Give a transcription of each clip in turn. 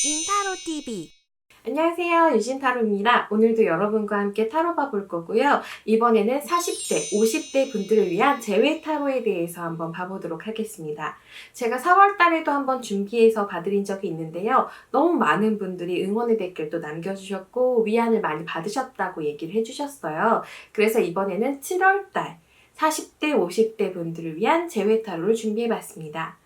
인타로TV. 안녕하세요. 유진타로입니다. 오늘도 여러분과 함께 타로 봐볼 거고요. 이번에는 40대, 50대 분들을 위한 재회 타로에 대해서 한번 봐보도록 하겠습니다. 제가 4월 달에도 한번 준비해서 봐드린 적이 있는데요. 너무 많은 분들이 응원의 댓글도 남겨주셨고 위안을 많이 받으셨다고 얘기를 해주셨어요. 그래서 이번에는 7월 달 40대, 50대 분들을 위한 재회 타로를 준비해봤습니다.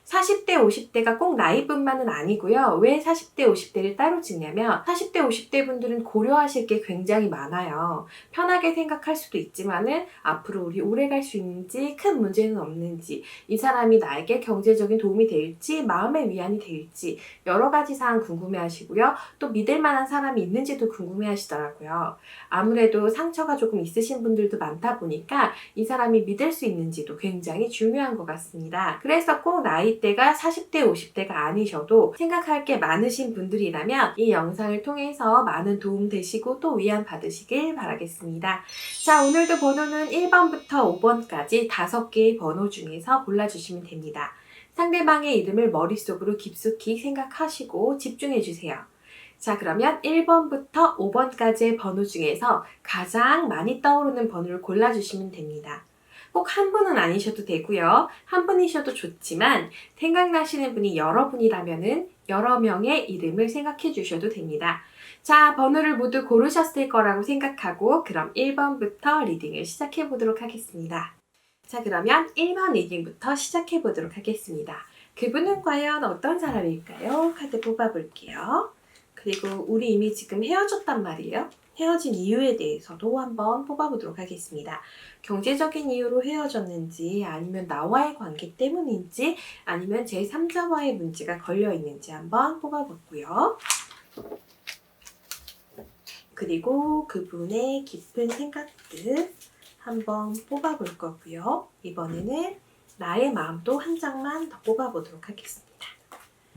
40대, 50대가 꼭 나이뿐만은 아니고요. 왜 40대, 50대를 따로 찍냐면 40대, 50대 분들은 고려하실 게 굉장히 많아요. 편하게 생각할 수도 있지만은 앞으로 우리 오래 갈 수 있는지, 큰 문제는 없는지, 이 사람이 나에게 경제적인 도움이 될지, 마음의 위안이 될지 여러 가지 사항 궁금해하시고요. 또 믿을 만한 사람이 있는지도 궁금해하시더라고요. 아무래도 상처가 조금 있으신 분들도 많다 보니까 이 사람이 믿을 수 있는지도 굉장히 중요한 것 같습니다. 그래서 꼭 나이대가 40대, 50대가 아니셔도 생각할 게 많으신 분들이라면 이 영상을 통해서 많은 도움 되시고 또 위안 받으시길 바라겠습니다. 자, 오늘도 번호는 1번부터 5번까지 5개의 번호 중에서 골라주시면 됩니다. 상대방의 이름을 머릿속으로 깊숙이 생각하시고 집중해주세요. 자, 그러면 1번부터 5번까지의 번호 중에서 가장 많이 떠오르는 번호를 골라주시면 됩니다. 꼭 한 분은 아니셔도 되고요. 한 분이셔도 좋지만 생각나시는 분이 여러 분이라면은 여러 명의 이름을 생각해 주셔도 됩니다. 자, 번호를 모두 고르셨을 거라고 생각하고 그럼 1번부터 리딩을 시작해 보도록 하겠습니다. 자, 그러면 1번 리딩부터 시작해 보도록 하겠습니다. 그분은 과연 어떤 사람일까요? 카드 뽑아볼게요. 그리고 우리 이미 지금 헤어졌단 말이에요. 헤어진 이유에 대해서도 한번 뽑아보도록 하겠습니다. 경제적인 이유로 헤어졌는지 아니면 나와의 관계 때문인지 아니면 제3자와의 문제가 걸려있는지 한번 뽑아볼고요. 그리고 그분의 깊은 생각들 한번 뽑아볼 거고요. 이번에는 나의 마음도 한 장만 더 뽑아보도록 하겠습니다.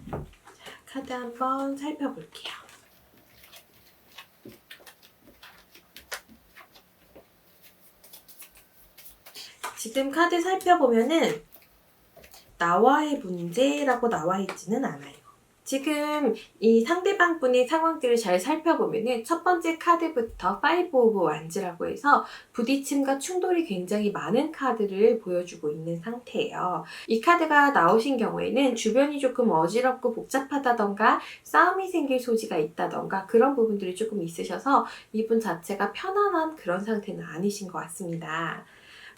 자, 카드 한번 살펴볼게요. 지금 카드 살펴보면은 나와의 문제라고 나와 있지는 않아요. 지금 이 상대방 분의 상황들을 잘 살펴보면은 첫 번째 카드부터 5 of Wands라고 해서 부딪힘과 충돌이 굉장히 많은 카드를 보여주고 있는 상태예요. 이 카드가 나오신 경우에는 주변이 조금 어지럽고 복잡하다던가 싸움이 생길 소지가 있다던가 그런 부분들이 조금 있으셔서 이분 자체가 편안한 그런 상태는 아니신 것 같습니다.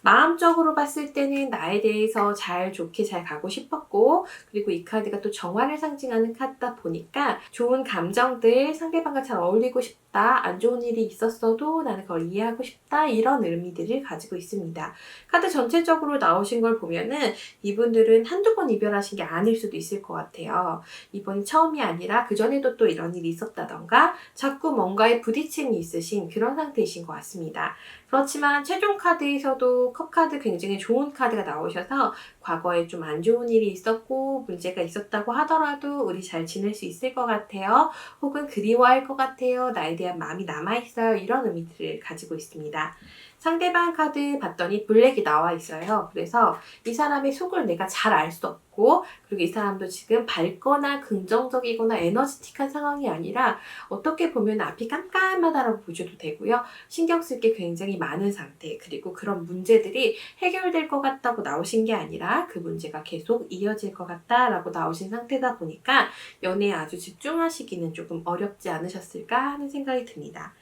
마음적으로 봤을 때는 나에 대해서 좋게 잘 가고 싶었고 그리고 이 카드가 또 정화를 상징하는 카드다 보니까 좋은 감정들, 상대방과 잘 어울리고 싶다, 안 좋은 일이 있었어도 나는 그걸 이해하고 싶다 이런 의미들을 가지고 있습니다. 카드 전체적으로 나오신 걸 보면은 이분들은 한두 번 이별하신 게 아닐 수도 있을 것 같아요. 이번이 처음이 아니라 그전에도 또 이런 일이 있었다던가 자꾸 뭔가에 부딪힘이 있으신 그런 상태이신 것 같습니다. 그렇지만 최종 카드에서도 컵카드 굉장히 좋은 카드가 나오셔서 과거에 좀 안 좋은 일이 있었고 문제가 있었다고 하더라도 우리 잘 지낼 수 있을 것 같아요. 혹은 그리워할 것 같아요. 나에 대한 마음이 남아있어요. 이런 의미들을 가지고 있습니다. 상대방 카드 봤더니 블랙이 나와 있어요. 그래서 이 사람의 속을 내가 잘 알 수 없고 그리고 이 사람도 지금 밝거나 긍정적이거나 에너지틱한 상황이 아니라 어떻게 보면 앞이 깜깜하다라고 보셔도 되고요. 신경 쓸 게 굉장히 많은 상태 그리고 그런 문제들이 해결될 것 같다고 나오신 게 아니라 그 문제가 계속 이어질 것 같다라고 나오신 상태다 보니까 연애에 아주 집중하시기는 조금 어렵지 않으셨을까 하는 생각이 듭니다.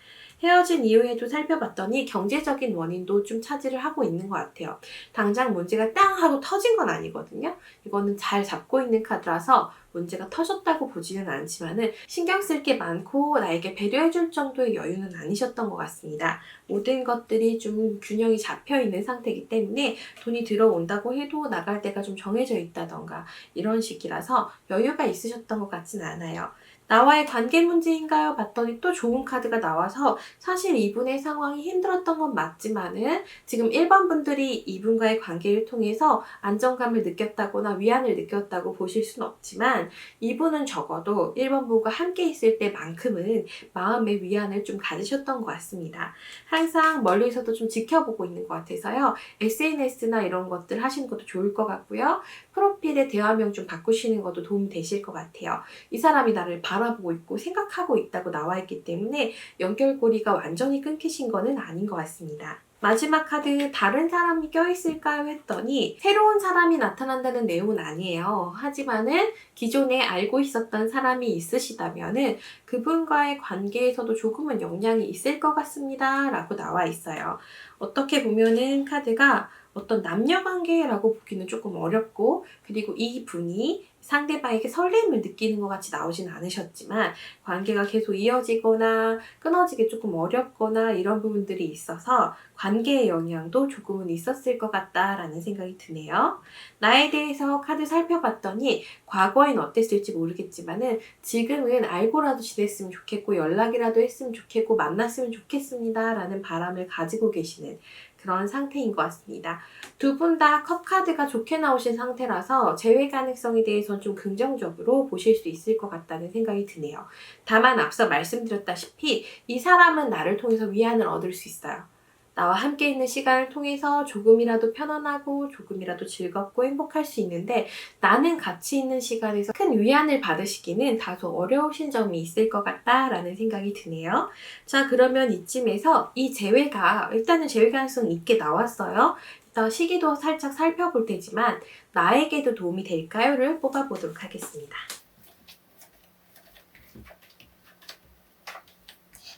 헤어진 이후에도 살펴봤더니 경제적인 원인도 좀 차지를 하고 있는 것 같아요. 당장 문제가 땅 하고 터진 건 아니거든요. 이거는 잘 잡고 있는 카드라서 문제가 터졌다고 보지는 않지만은 신경 쓸 게 많고 나에게 배려해줄 정도의 여유는 아니셨던 것 같습니다. 모든 것들이 좀 균형이 잡혀 있는 상태이기 때문에 돈이 들어온다고 해도 나갈 때가 좀 정해져 있다던가 이런 식이라서 여유가 있으셨던 것 같진 않아요. 나와의 관계 문제인가요? 봤더니 또 좋은 카드가 나와서 사실 이분의 상황이 힘들었던 건 맞지만은 지금 1번 분들이 이분과의 관계를 통해서 안정감을 느꼈다거나 위안을 느꼈다고 보실 수는 없지만 있지만 이분은 적어도 1번 부부가 함께 있을 때만큼은 마음의 위안을 좀 가지셨던 것 같습니다. 항상 멀리서도 좀 지켜보고 있는 것 같아서요. SNS나 이런 것들 하시는 것도 좋을 것 같고요. 프로필의 대화명 좀 바꾸시는 것도 도움이 되실 것 같아요. 이 사람이 나를 바라보고 있고 생각하고 있다고 나와 있기 때문에 연결고리가 완전히 끊기신 거는 아닌 것 같습니다. 마지막 카드, 다른 사람이 껴있을까요? 했더니 새로운 사람이 나타난다는 내용은 아니에요. 하지만은 기존에 알고 있었던 사람이 있으시다면은 그분과의 관계에서도 조금은 영향이 있을 것 같습니다. 라고 나와 있어요. 어떻게 보면은 카드가 어떤 남녀 관계라고 보기는 조금 어렵고, 그리고 이 분이 상대방에게 설렘을 느끼는 것 같이 나오진 않으셨지만 관계가 계속 이어지거나 끊어지기 조금 어렵거나 이런 부분들이 있어서 관계의 영향도 조금은 있었을 것 같다라는 생각이 드네요. 나에 대해서 카드 살펴봤더니 과거엔 어땠을지 모르겠지만은 지금은 알고라도 지냈으면 좋겠고 연락이라도 했으면 좋겠고 만났으면 좋겠습니다 라는 바람을 가지고 계시는 그런 상태인 것 같습니다. 두 분 다 컵카드가 좋게 나오신 상태라서 재회 가능성에 대해서는 좀 긍정적으로 보실 수 있을 것 같다는 생각이 드네요. 다만 앞서 말씀드렸다시피 이 사람은 나를 통해서 위안을 얻을 수 있어요. 나와 함께 있는 시간을 통해서 조금이라도 편안하고 조금이라도 즐겁고 행복할 수 있는데 나는 같이 있는 시간에서 큰 위안을 받으시기는 다소 어려우신 점이 있을 것 같다라는 생각이 드네요. 자, 그러면 이쯤에서 이 재회가 일단은 재회 가능성이 있게 나왔어요. 일단 시기도 살짝 살펴볼 테지만 나에게도 도움이 될까요?를 뽑아보도록 하겠습니다.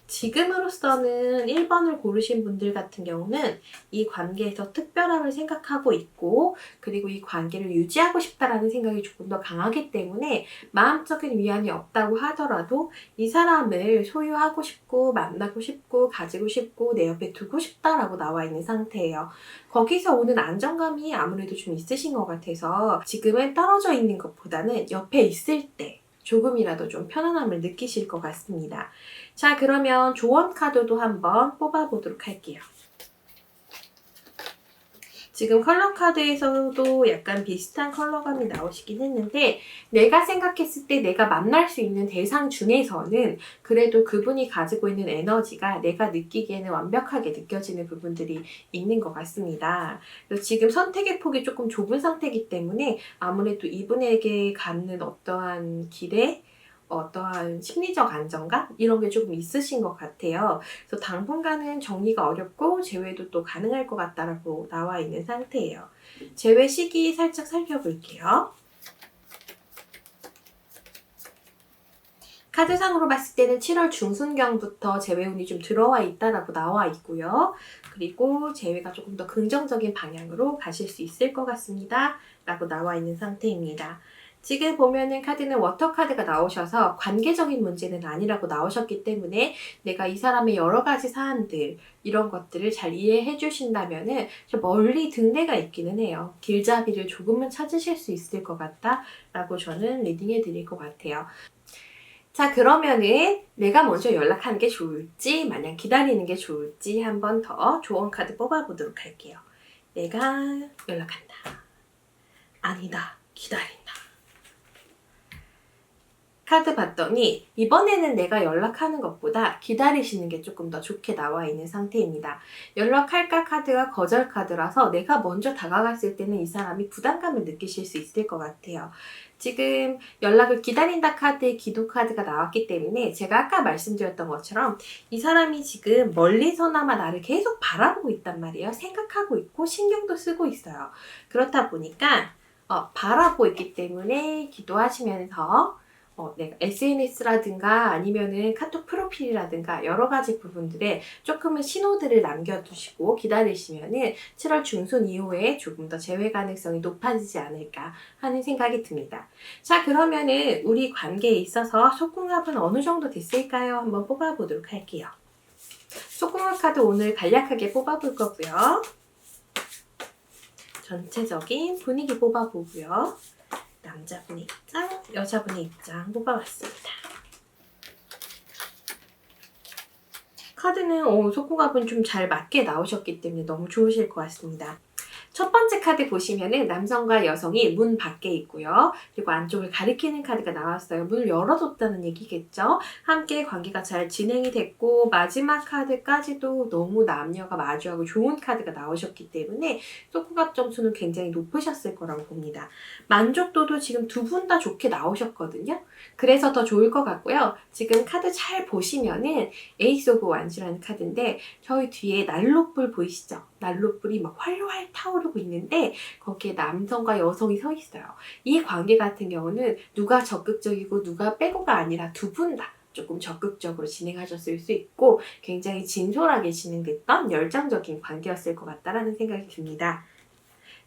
지금으로서는 1번을 고르신 분들 같은 경우는 이 관계에서 특별함을 생각하고 있고 그리고 이 관계를 유지하고 싶다라는 생각이 조금 더 강하기 때문에 마음적인 위안이 없다고 하더라도 이 사람을 소유하고 싶고 만나고 싶고 가지고 싶고 내 옆에 두고 싶다라고 나와 있는 상태예요. 거기서 오는 안정감이 아무래도 좀 있으신 것 같아서 지금은 떨어져 있는 것보다는 옆에 있을 때 조금이라도 좀 편안함을 느끼실 것 같습니다. 자, 그러면 조언 카드도 한번 뽑아보도록 할게요. 지금 컬러 카드에서도 약간 비슷한 컬러감이 나오시긴 했는데 내가 생각했을 때 내가 만날 수 있는 대상 중에서는 그래도 그분이 가지고 있는 에너지가 내가 느끼기에는 완벽하게 느껴지는 부분들이 있는 것 같습니다. 그래서 지금 선택의 폭이 조금 좁은 상태이기 때문에 아무래도 이분에게 갖는 어떠한 기대 어떠한 심리적 안정감? 이런 게 조금 있으신 것 같아요. 그래서 당분간은 정리가 어렵고 재회도 또 가능할 것 같다라고 나와 있는 상태예요. 재회 시기 살짝 살펴볼게요. 카드상으로 봤을 때는 7월 중순경부터 재회운이 좀 들어와 있다라고 나와 있고요. 그리고 재회가 조금 더 긍정적인 방향으로 가실 수 있을 것 같습니다. 라고 나와 있는 상태입니다. 지금 보면은 카드는 워터 카드가 나오셔서 관계적인 문제는 아니라고 나오셨기 때문에 내가 이 사람의 여러 가지 사안들 이런 것들을 잘 이해해 주신다면은 좀 멀리 등대가 있기는 해요. 길잡이를 조금은 찾으실 수 있을 것 같다 라고 저는 리딩해 드릴 것 같아요. 자, 그러면은 내가 먼저 연락하는 게 좋을지 마냥 기다리는 게 좋을지 한 번 더 조언 카드 뽑아보도록 할게요. 내가 연락한다. 아니다. 기다린다. 카드 봤더니 이번에는 내가 연락하는 것보다 기다리시는 게 조금 더 좋게 나와 있는 상태입니다. 연락할까 카드가 거절 카드라서 내가 먼저 다가갔을 때는 이 사람이 부담감을 느끼실 수 있을 것 같아요. 지금 연락을 기다린다 카드의 기도 카드가 나왔기 때문에 제가 아까 말씀드렸던 것처럼 이 사람이 지금 멀리서나마 나를 계속 바라보고 있단 말이에요. 생각하고 있고 신경도 쓰고 있어요. 그렇다 보니까 바라보고 있기 때문에 기도하시면서 내가 SNS라든가 아니면은 카톡 프로필이라든가 여러 가지 부분들에 조금은 신호들을 남겨두시고 기다리시면은 7월 중순 이후에 조금 더 재회 가능성이 높아지지 않을까 하는 생각이 듭니다. 자, 그러면은 우리 관계에 있어서 속궁합은 어느 정도 됐을까요? 한번 뽑아보도록 할게요. 속궁합 카드 오늘 간략하게 뽑아볼 거고요. 전체적인 분위기 뽑아보고요. 남자분의 입장, 여자분의 입장 뽑아봤습니다. 카드는 속궁합은 좀 잘 맞게 나오셨기 때문에 너무 좋으실 것 같습니다. 첫 번째 카드 보시면은 남성과 여성이 문 밖에 있고요. 그리고 안쪽을 가리키는 카드가 나왔어요. 문을 열어줬다는 얘기겠죠. 함께 관계가 잘 진행이 됐고 마지막 카드까지도 너무 남녀가 마주하고 좋은 카드가 나오셨기 때문에 소쿠갑 점수는 굉장히 높으셨을 거라고 봅니다. 만족도도 지금 두 분 다 좋게 나오셨거든요. 그래서 더 좋을 것 같고요. 지금 카드 잘 보시면은 에이스 오브 완즈라는 카드인데 저희 뒤에 난로불 보이시죠? 난로불이 막 활활 타오르고 있는데 거기에 남성과 여성이 서 있어요. 이 관계 같은 경우는 누가 적극적이고 누가 빼고가 아니라 두 분 다 조금 적극적으로 진행하셨을 수 있고 굉장히 진솔하게 진행됐던 열정적인 관계였을 것 같다라는 생각이 듭니다.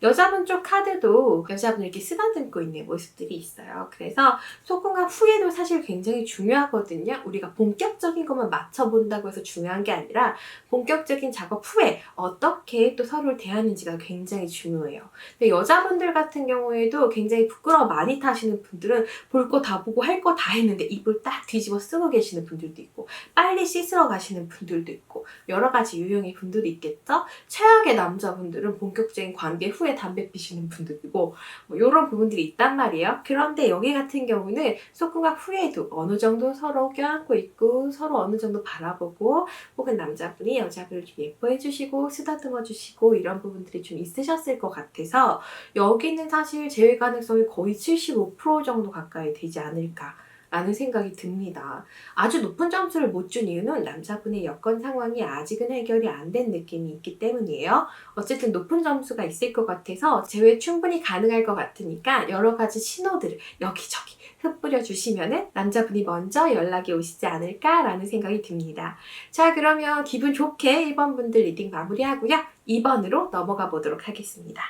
여자분 쪽 카드도 여자분을 이렇게 쓰다듬고 있는 모습들이 있어요. 그래서 소궁합 후에도 사실 굉장히 중요하거든요. 우리가 본격적인 것만 맞춰본다고 해서 중요한 게 아니라 본격적인 작업 후에 어떻게 또 서로를 대하는지가 굉장히 중요해요. 근데 여자분들 같은 경우에도 굉장히 부끄러워 많이 타시는 분들은 볼 거 다 보고 할 거 다 했는데 입을 딱 뒤집어 쓰고 계시는 분들도 있고 빨리 씻으러 가시는 분들도 있고 여러 가지 유형의 분들이 있겠죠. 최악의 남자분들은 본격적인 관계 후에 담배 피시는 분들이고 뭐 이런 부분들이 있단 말이에요. 그런데 여기 같은 경우는 소궁합 후에도 어느 정도 서로 껴안고 있고 서로 어느 정도 바라보고 혹은 남자분이 여자분을 좀 예뻐해 주시고 쓰다듬어 주시고 이런 부분들이 좀 있으셨을 것 같아서 여기는 사실 재회 가능성이 거의 75% 정도 가까이 되지 않을까 라는 생각이 듭니다. 아주 높은 점수를 못 준 이유는 남자분의 여건 상황이 아직은 해결이 안 된 느낌이 있기 때문이에요. 어쨌든 높은 점수가 있을 것 같아서 재회 충분히 가능할 것 같으니까 여러 가지 신호들을 여기저기 흩뿌려 주시면은 남자분이 먼저 연락이 오시지 않을까라는 생각이 듭니다. 자, 그러면 기분 좋게 1번 분들 리딩 마무리하고요. 2번으로 넘어가 보도록 하겠습니다.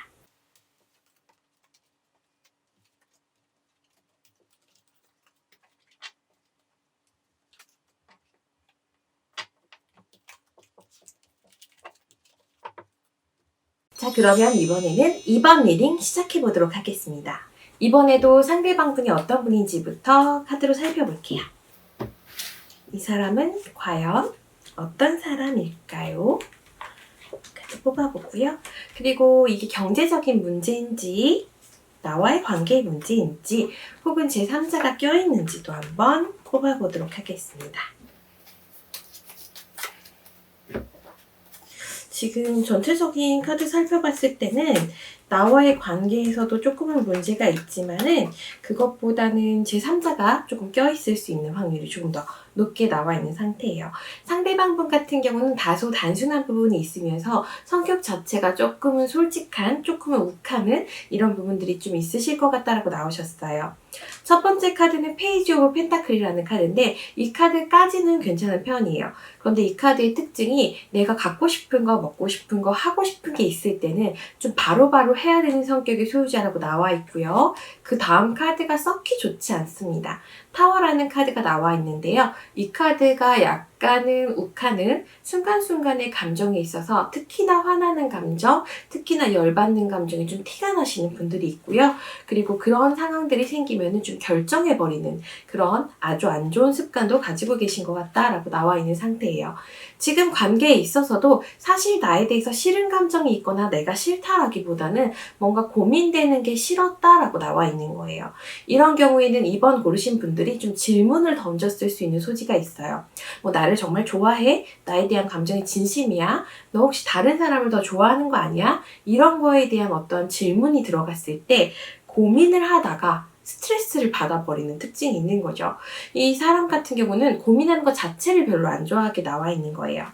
자, 그러면 이번에는 2번 리딩 시작해 보도록 하겠습니다. 이번에도 상대방 분이 어떤 분인지부터 카드로 살펴볼게요. 이 사람은 과연 어떤 사람일까요? 카드 뽑아보고요. 그리고 이게 경제적인 문제인지 나와의 관계의 문제인지 혹은 제3자가 껴있는지도 한번 뽑아보도록 하겠습니다. 지금 전체적인 카드 살펴봤을 때는 나와의 관계에서도 조금은 문제가 있지만은 그것보다는 제3자가 조금 껴있을 수 있는 확률이 조금 더 높게 나와 있는 상태예요. 상대방 분 같은 경우는 다소 단순한 부분이 있으면서 성격 자체가 조금은 솔직한, 조금은 욱하는 이런 부분들이 좀 있으실 것 같다라고 나오셨어요. 첫 번째 카드는 페이지 오브 펜타클이라는 카드인데 이 카드까지는 괜찮은 편이에요. 그런데 이 카드의 특징이 내가 갖고 싶은 거, 먹고 싶은 거, 하고 싶은 게 있을 때는 좀 바로바로 해야 되는 성격의 소유자라고 나와 있고요. 그 다음 카드가 썩히 좋지 않습니다. 타워라는 카드가 나와 있는데요. 이 카드가 약간은 욱하는 순간순간의 감정에 있어서 특히나 화나는 감정, 특히나 열받는 감정이 좀 티가 나시는 분들이 있고요. 그리고 그런 상황들이 생기면은 좀 결정해버리는 그런 아주 안 좋은 습관도 가지고 계신 것 같다라고 나와 있는 상태예요. 지금 관계에 있어서도 사실 나에 대해서 싫은 감정이 있거나 내가 싫다라기보다는 뭔가 고민되는 게 싫었다라고 나와 있는 거예요. 이런 경우에는 2번 고르신 분들이 좀 질문을 던졌을 수 있는 소지가 있어요. 뭐 나를 정말 좋아해? 나에 대한 감정이 진심이야? 너 혹시 다른 사람을 더 좋아하는 거 아니야? 이런 거에 대한 어떤 질문이 들어갔을 때 고민을 하다가 스트레스를 받아버리는 특징이 있는 거죠. 이 사람 같은 경우는 고민하는 것 자체를 별로 안 좋아하게 나와 있는 거예요.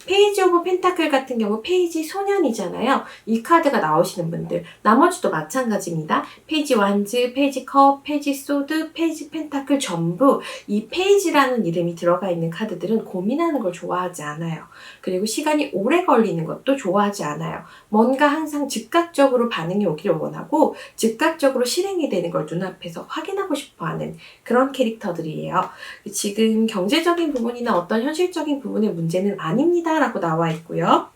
페이지 오브 펜타클 같은 경우 페이지 소년이잖아요. 이 카드가 나오시는 분들 나머지도 마찬가지입니다. 페이지 완즈, 페이지 컵, 페이지 소드, 페이지 펜타클 전부 이 페이지라는 이름이 들어가 있는 카드들은 고민하는 걸 좋아하지 않아요. 그리고 시간이 오래 걸리는 것도 좋아하지 않아요. 뭔가 항상 즉각적으로 반응이 오기를 원하고 즉각적으로 실행이 되는 걸 눈앞에서 확인하고 싶어하는 그런 캐릭터들이에요. 지금 경제적인 부분이나 어떤 현실적인 부분의 문제는 아닙니다 라고 나와 있고요.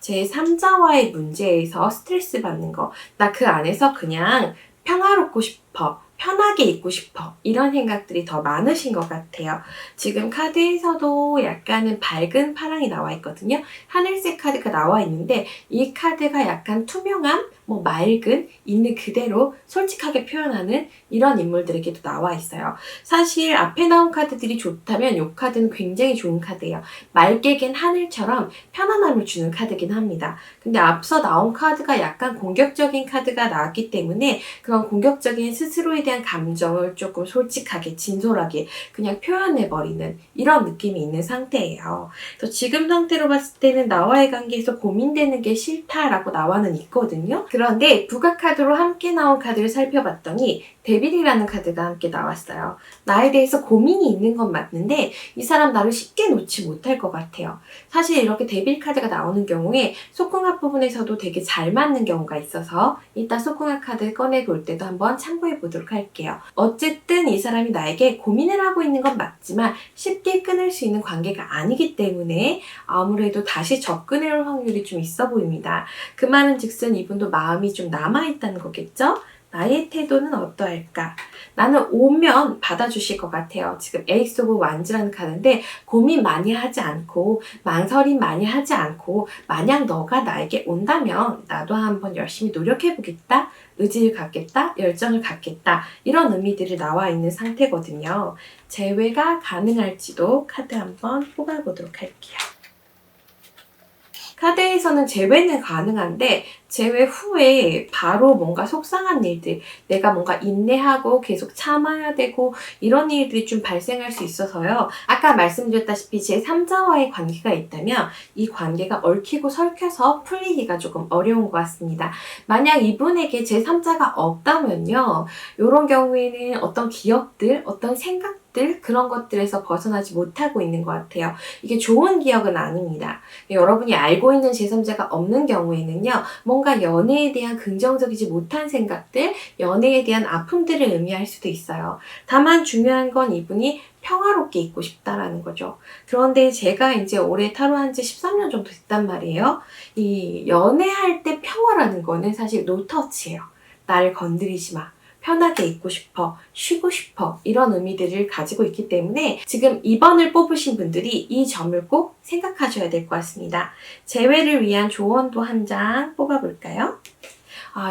제3자와의 문제에서 스트레스 받는 거, 나 그 안에서 그냥 평화롭고 싶어, 편하게 있고 싶어. 이런 생각들이 더 많으신 것 같아요. 지금 카드에서도 약간은 밝은 파랑이 나와 있거든요. 하늘색 카드가 나와 있는데 이 카드가 약간 투명함, 맑은, 있는 그대로 솔직하게 표현하는 이런 인물들에게도 나와 있어요. 사실 앞에 나온 카드들이 좋다면 이 카드는 굉장히 좋은 카드예요. 맑게 갠 하늘처럼 편안함을 주는 카드긴 합니다. 근데 앞서 나온 카드가 약간 공격적인 카드가 나왔기 때문에 그런 공격적인 스스로에 대한 감정을 조금 솔직하게 진솔하게 그냥 표현해버리는 이런 느낌이 있는 상태예요. 그래서 지금 상태로 봤을 때는 나와의 관계에서 고민되는 게 싫다라고 나와는 있거든요. 그런데 부가카드로 함께 나온 카드를 살펴봤더니 데빌이라는 카드가 함께 나왔어요. 나에 대해서 고민이 있는 건 맞는데 이 사람 나를 쉽게 놓지 못할 것 같아요. 사실 이렇게 데빌 카드가 나오는 경우에 속궁합 부분에서도 되게 잘 맞는 경우가 있어서 이따 속궁합 카드 꺼내볼 때도 한번 참고해 보도록 할게요. 어쨌든 이 사람이 나에게 고민을 하고 있는 건 맞지만 쉽게 끊을 수 있는 관계가 아니기 때문에 아무래도 다시 접근해 올 확률이 좀 있어 보입니다. 그 말은 즉슨 이분도 마음이 좀 남아있다는 거겠죠? 나의 태도는 어떠할까? 나는 오면 받아주실 것 같아요. 지금 에이스 오브 완즈라는 카드인데 고민 많이 하지 않고 망설임 많이 하지 않고 만약 너가 나에게 온다면 나도 한번 열심히 노력해보겠다. 의지를 갖겠다. 열정을 갖겠다. 이런 의미들이 나와 있는 상태거든요. 재회가 가능할지도 카드 한번 뽑아보도록 할게요. 카드에서는 재회는 가능한데 재회 후에 바로 뭔가 속상한 일들, 내가 뭔가 인내하고 계속 참아야 되고 이런 일들이 좀 발생할 수 있어서요. 아까 말씀드렸다시피 제3자와의 관계가 있다면 이 관계가 얽히고 설켜서 풀리기가 조금 어려운 것 같습니다. 만약 이분에게 제3자가 없다면요. 이런 경우에는 어떤 기억들, 어떤 생각들 그런 것들에서 벗어나지 못하고 있는 것 같아요. 이게 좋은 기억은 아닙니다. 여러분이 알고 있는 제3자가 없는 경우에는요. 뭔가 연애에 대한 긍정적이지 못한 생각들, 연애에 대한 아픔들을 의미할 수도 있어요. 다만 중요한 건 이분이 평화롭게 있고 싶다라는 거죠. 그런데 제가 이제 올해 타로한 지 13년 정도 됐단 말이에요. 이 연애할 때 평화라는 거는 사실 노터치예요. 나를 건드리지 마. 편하게 있고 싶어, 쉬고 싶어 이런 의미들을 가지고 있기 때문에 지금 2번을 뽑으신 분들이 이 점을 꼭 생각하셔야 될 것 같습니다. 재회를 위한 조언도 한 장 뽑아볼까요?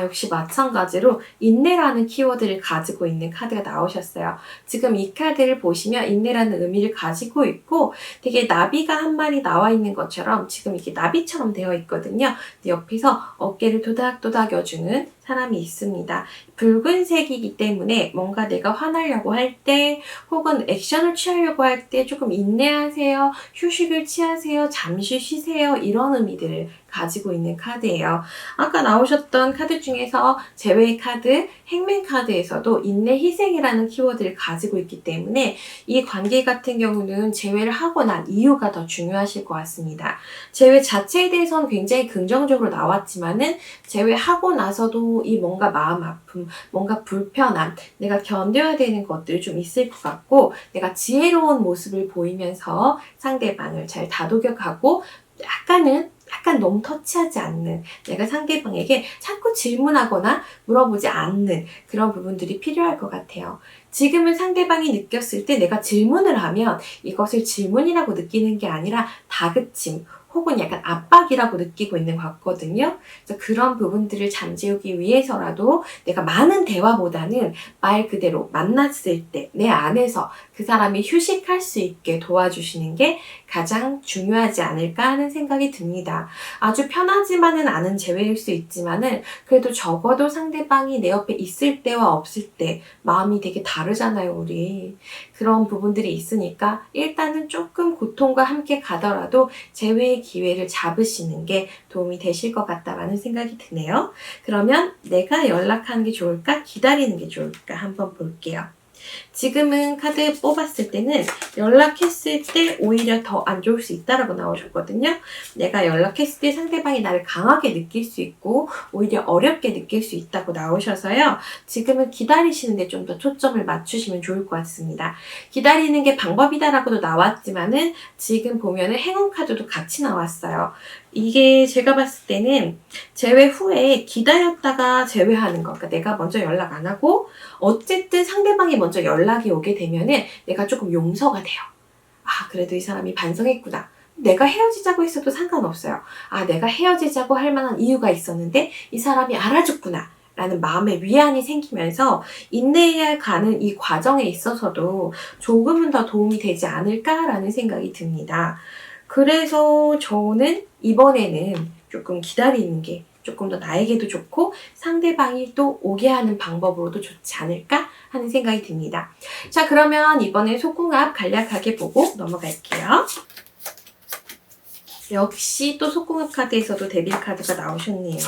역시 마찬가지로 인내라는 키워드를 가지고 있는 카드가 나오셨어요. 지금 이 카드를 보시면 인내라는 의미를 가지고 있고 되게 나비가 한 마리 나와 있는 것처럼 지금 이게 나비처럼 되어 있거든요. 옆에서 어깨를 도닥도닥여주는 사람이 있습니다. 붉은색이기 때문에 뭔가 내가 화나려고 할 때 혹은 액션을 취하려고 할 때 조금 인내하세요. 휴식을 취하세요. 잠시 쉬세요. 이런 의미들을 가지고 있는 카드예요. 아까 나오셨던 카드 중에서 재회 카드, 행맨 카드에서도 인내 희생이라는 키워드를 가지고 있기 때문에 이 관계 같은 경우는 재회를 하고 난 이유가 더 중요하실 것 같습니다. 재회 자체에 대해서는 굉장히 긍정적으로 나왔지만은 재회하고 나서도 이 뭔가 마음 아픔, 뭔가 불편함, 내가 견뎌야 되는 것들이 좀 있을 것 같고 내가 지혜로운 모습을 보이면서 상대방을 잘 다독여가고 약간 너무 터치하지 않는 내가 상대방에게 자꾸 질문하거나 물어보지 않는 그런 부분들이 필요할 것 같아요. 지금은 상대방이 느꼈을 때 내가 질문을 하면 이것을 질문이라고 느끼는 게 아니라 다그침 혹은 약간 압박이라고 느끼고 있는 것 같거든요. 그래서 그런 부분들을 잠재우기 위해서라도 내가 많은 대화보다는 말 그대로 만났을 때 내 안에서 그 사람이 휴식할 수 있게 도와주시는 게 가장 중요하지 않을까 하는 생각이 듭니다. 아주 편하지만은 않은 재회일 수 있지만은 그래도 적어도 상대방이 내 옆에 있을 때와 없을 때 마음이 되게 다르잖아요, 우리. 그런 부분들이 있으니까 일단은 조금 고통과 함께 가더라도 재회의 기회를 잡으시는 게 도움이 되실 것 같다라는 생각이 드네요. 그러면 내가 연락하는 게 좋을까? 기다리는 게 좋을까? 한번 볼게요. 지금은 카드 뽑았을 때는 연락했을 때 오히려 더 안 좋을 수 있다라고 나오셨거든요. 내가 연락했을 때 상대방이 나를 강하게 느낄 수 있고 오히려 어렵게 느낄 수 있다고 나오셔서요. 지금은 기다리시는데 좀 더 초점을 맞추시면 좋을 것 같습니다. 기다리는 게 방법이다라고도 나왔지만은 지금 보면은 행운 카드도 같이 나왔어요. 이게 제가 봤을 때는 제외 후에 기다렸다가 제외하는 거. 그러니까 내가 먼저 연락 안 하고 어쨌든 상대방이 먼저 연락이 오게 되면은 내가 조금 용서가 돼요. 아, 그래도 이 사람이 반성했구나. 내가 헤어지자고 했어도 상관없어요. 아, 내가 헤어지자고 할 만한 이유가 있었는데 이 사람이 알아줬구나. 라는 마음의 위안이 생기면서 인내해야 가는 이 과정에 있어서도 조금은 더 도움이 되지 않을까라는 생각이 듭니다. 그래서 저는 이번에는 조금 기다리는 게 조금 더 나에게도 좋고 상대방이 또 오게 하는 방법으로도 좋지 않을까 하는 생각이 듭니다. 자, 그러면 이번에 속궁합 간략하게 보고 넘어갈게요. 역시 또 속궁합 카드에서도 데빌 카드가 나오셨네요.